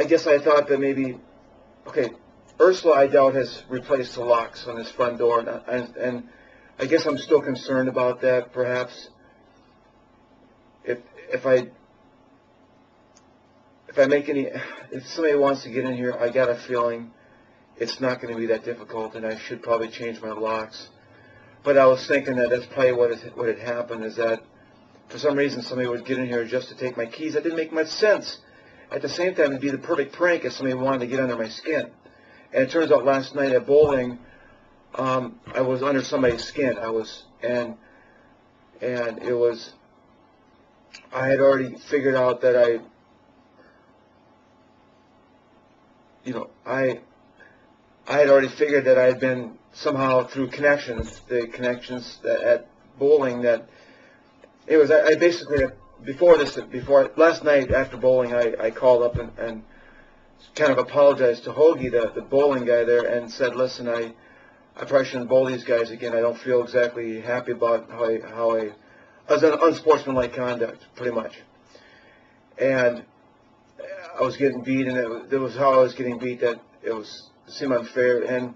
guess I thought that maybe, Ursula, I doubt, has replaced the locks on his front door, and I guess I'm still concerned about that, perhaps. If somebody wants to get in here, I got a feeling it's not going to be that difficult, and I should probably change my locks. But I was thinking that that's probably what had happened, is that for some reason somebody would get in here just to take my keys. That didn't make much sense. At the same time, it'd be the perfect prank if somebody wanted to get under my skin. And it turns out last night at bowling, I was under somebody's skin. I had already figured out that I had already figured that I had been somehow through the connections at bowling, that it was, I basically, last night after bowling, I called up and kind of apologized to Hoagie, the bowling guy there, and said, listen, I probably shouldn't bowl these guys again. I don't feel exactly happy about how was an unsportsmanlike conduct, pretty much. And I was getting beat, and it was how I was getting beat that it seemed unfair. And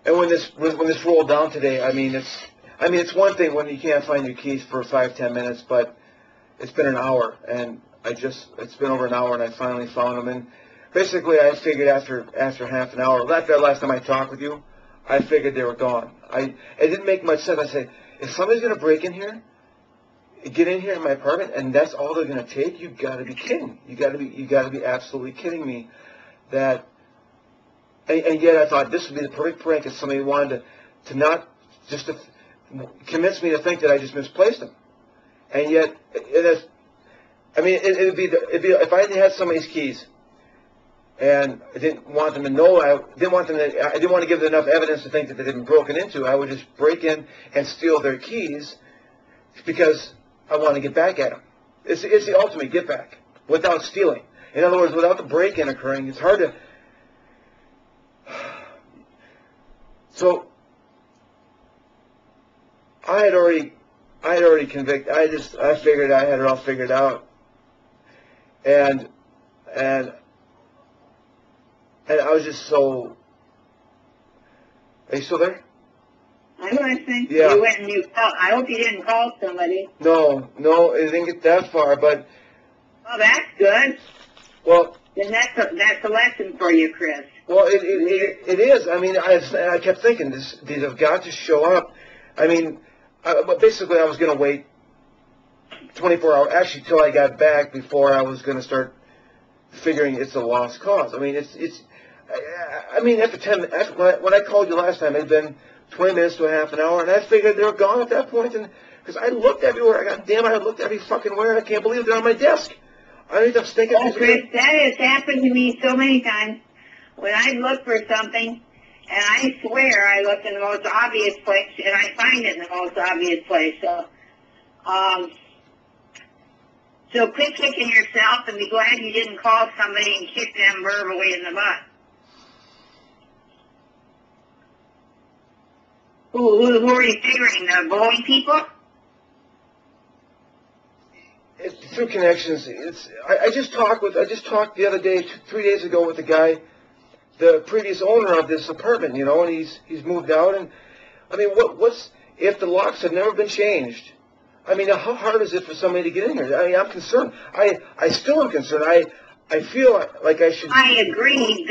when this rolled down today, I mean it's one thing when you can't find your keys for 5-10 minutes, but it's been an hour, and it's been over an hour, and I finally found them. And basically, I figured after half an hour, after the last time I talked with you, I figured they were gone. It didn't make much sense. I said, if somebody's going to break in here, get in here in my apartment, and that's all they're going to take, you got to be kidding. You got to be absolutely kidding me. That, and yet I thought this would be the perfect prank if somebody wanted to not just to convince me to think that I just misplaced them. And yet, it'd be if I had somebody's keys, and I didn't want them to know, I didn't want to give them enough evidence to think that they'd been broken into. I would just break in and steal their keys because I want to get back at them. It's the ultimate get back without stealing. In other words, without the break-in occurring, it's hard to. So I had already convicted. I figured I had it all figured out, and I was just so. Are you still there? I'm listening. Yeah. You went and you called. I hope you didn't call somebody. No, it didn't get that far, but. Oh, that's good. Well. Then that's a lesson for you, Chris. Well, it is. I mean, I kept thinking these have got to show up. I mean, basically, I was going to wait 24 hours, actually, till I got back before I was going to start figuring it's a lost cause. I mean, I mean, when I called you last time, it had been 20 minutes to a half an hour, and I figured they were gone at that point, and because I looked everywhere. I looked every fucking where, and I can't believe they're on my desk. I need to stink at Oh, Chris, that has happened to me so many times. When I look for something, and I swear I look in the most obvious place, and I find it in the most obvious place. So quit kicking yourself, and be glad you didn't call somebody and kick them verbally in the butt. Who are you figuring? The bowling people? Through connections. I just talked the other day, 3 days ago, with the guy, the previous owner of this apartment, you know, and he's moved out. And I mean, what's if the locks have never been changed? I mean, how hard is it for somebody to get in here? I mean, I'm concerned. I still am concerned. I feel like I should. I agree,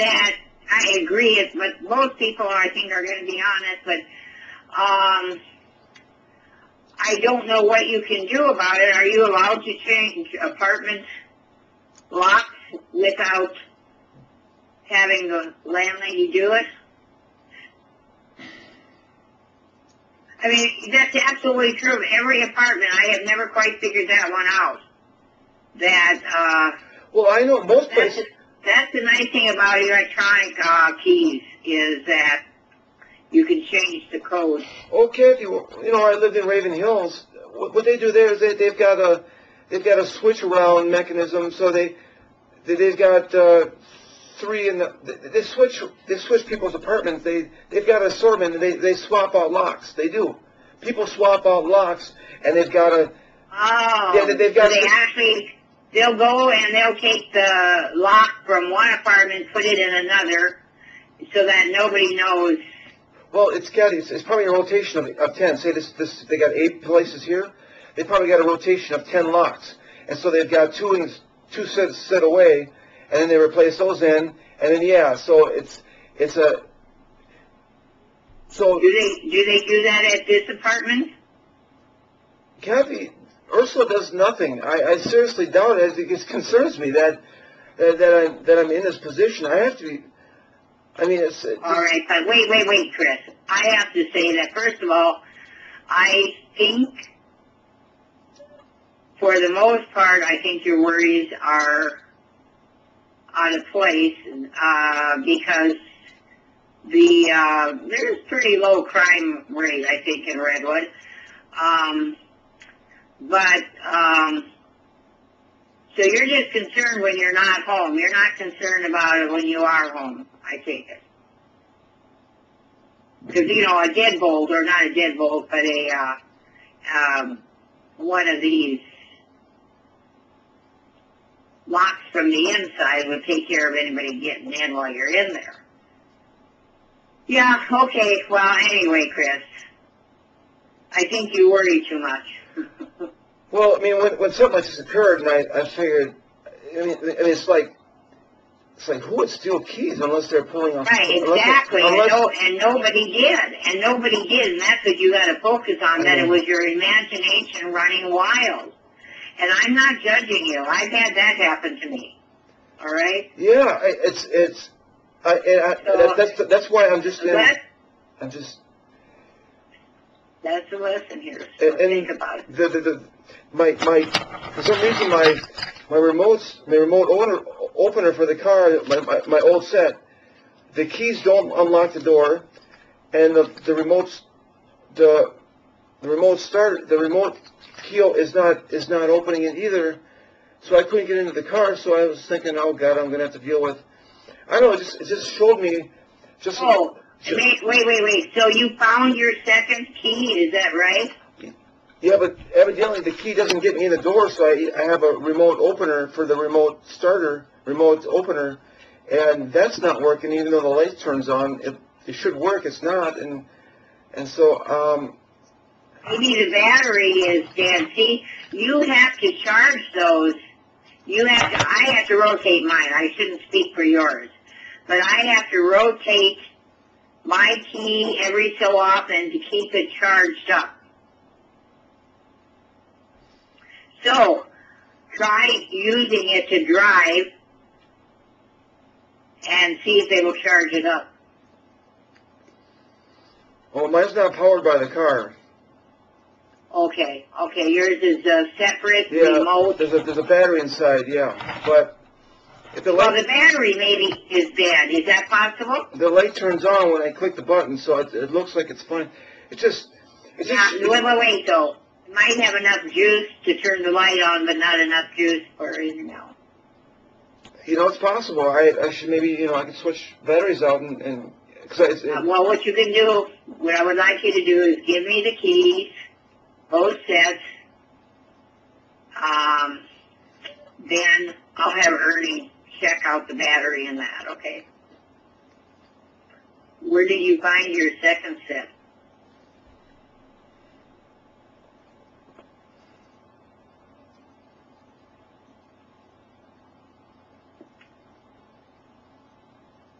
but most people, I think, are going to be honest. But I don't know what you can do about it. Are you allowed to change apartment locks without having the landlady do it? I mean, that's absolutely true of every apartment. I have never quite figured that one out. Well, I know most places. That's the nice thing about electronic keys, is that you can change the code. Okay, I lived in Raven Hills. What they do there is they've got a switch around mechanism. So they've got three in they switch people's apartments. They've got an assortment. And they swap out locks. They do. People swap out locks, and they've got a. Oh. Yeah, they've got. They'll go and they'll take the lock from one apartment, put it in another, so that nobody knows. Well, it's probably a rotation of 10. Say they got 8 places here. They probably got a rotation of 10 locks, and so they've got two set away, and then they replace those in, and then so it's a. So do they do that at this apartment? Kathy, Ursula does nothing. I seriously doubt it. It concerns me that I'm in this position. I have to be. I mean, it's all right, but wait, Chris. I have to say that, first of all, I think, for the most part, I think your worries are out of place, because there's pretty low crime rate, I think, in Redwood. So you're just concerned when you're not home. You're not concerned about it when you are home, I take it. because, you know, a deadbolt, or not a deadbolt, but one of these locks from the inside would take care of anybody getting in while you're in there. Yeah, okay, well, anyway, Chris, I think you worry too much. Well, I mean, when something like this occurred, and I figured, I mean, it's like who would steal keys unless they're pulling off? Right, exactly, and nobody did, and that's what you got to focus on, that it was your imagination running wild. And I'm not judging you. I've had that happen to me. All right? Yeah, that's why I'm just that's the lesson here. So think about it. For some reason my remote opener for the car, my old set, the keys don't unlock the door, and the remote key is not opening it either. So I couldn't get into the car. So I was thinking, oh God, I'm gonna have to deal with. I don't know. It just showed me. Wait. So you found your second key? Is that right? Yeah, but evidently the key doesn't get me in the door, so I have a remote opener for the remote opener, and that's not working. Even though the light turns on, it should work. It's not, and so maybe the battery is dead. See, you have to charge those. I have to rotate mine. I shouldn't speak for yours, but I have to rotate my key every so often to keep it charged up. So, try using it to drive and see if they will charge it up. Well, mine's not powered by the car. Okay, yours is a separate remote. There's a battery inside, yeah, but if the light... Well, the battery maybe is dead. Is that possible? The light turns on when I click the button, so it looks like it's fine. Wait, though. It might have enough juice to turn the light on, but not enough juice for, you know. You know, it's possible. I should maybe, I could switch batteries out and well, what you can do, what I would like you to do is give me the keys, both sets. Then I'll have Ernie check out the battery and that, okay? Where did you find your second set?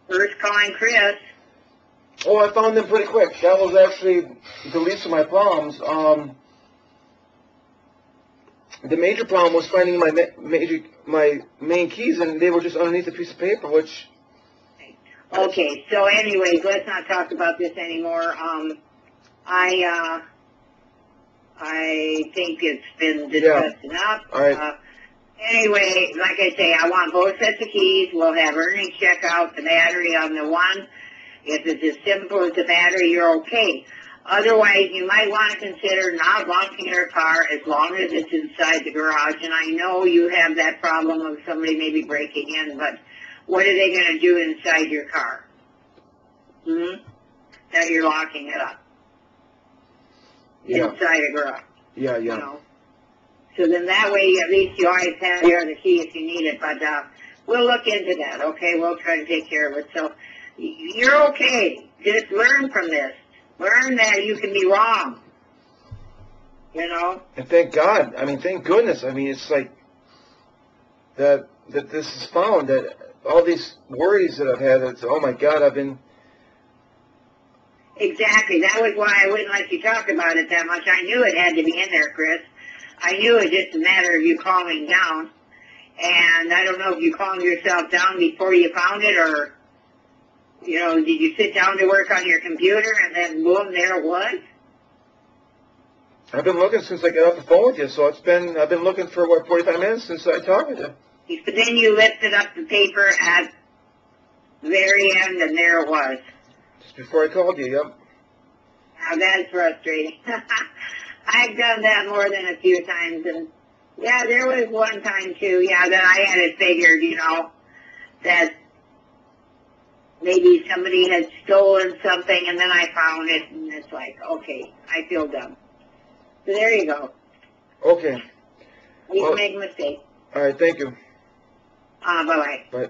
First calling Chris. Oh, I found them pretty quick. That was actually the least of my problems. The major problem was finding my main keys, and they were just underneath a piece of paper, which... Okay, so anyways, let's not talk about this anymore. I think it's been discussed enough. All right. Anyway, like I say, I want both sets of keys. We'll have Ernie check out the battery on the one. If it's as simple as the battery, you're okay. Otherwise, you might want to consider not locking your car as long as it's inside the garage. And I know you have that problem of somebody maybe breaking in, but what are they going to do inside your car? That you're locking it up. Inside a garage. Yeah. You know? So then that way, at least you always have the other key if you need it. But we'll look into that, okay? We'll try to take care of it. So you're okay. Just learn from this. Learn that you can be wrong. You know? And thank God. I mean, thank goodness. I mean, it's like that this is found, that all these worries that I've had, it's, oh my God, I've been... Exactly. That was why I wouldn't let you talk about it that much. I knew it had to be in there, Chris. I knew it was just a matter of you calming down. And I don't know if you calmed yourself down before you found it, or, did you sit down to work on your computer and then boom, there it was? I've been looking since I got off the phone with you, so I've been looking for, 45 minutes since I talked with you. But then you lifted up the paper at the very end, and there it was. Just before I called you, yep. Now that's frustrating. I've done that more than a few times, and yeah, there was one time too, that I had it figured, that maybe somebody had stolen something and then I found it, and it's like, okay, I feel dumb. So there you go. Okay. You Well, can make a mistake. All right, thank you. Bye-bye. Bye.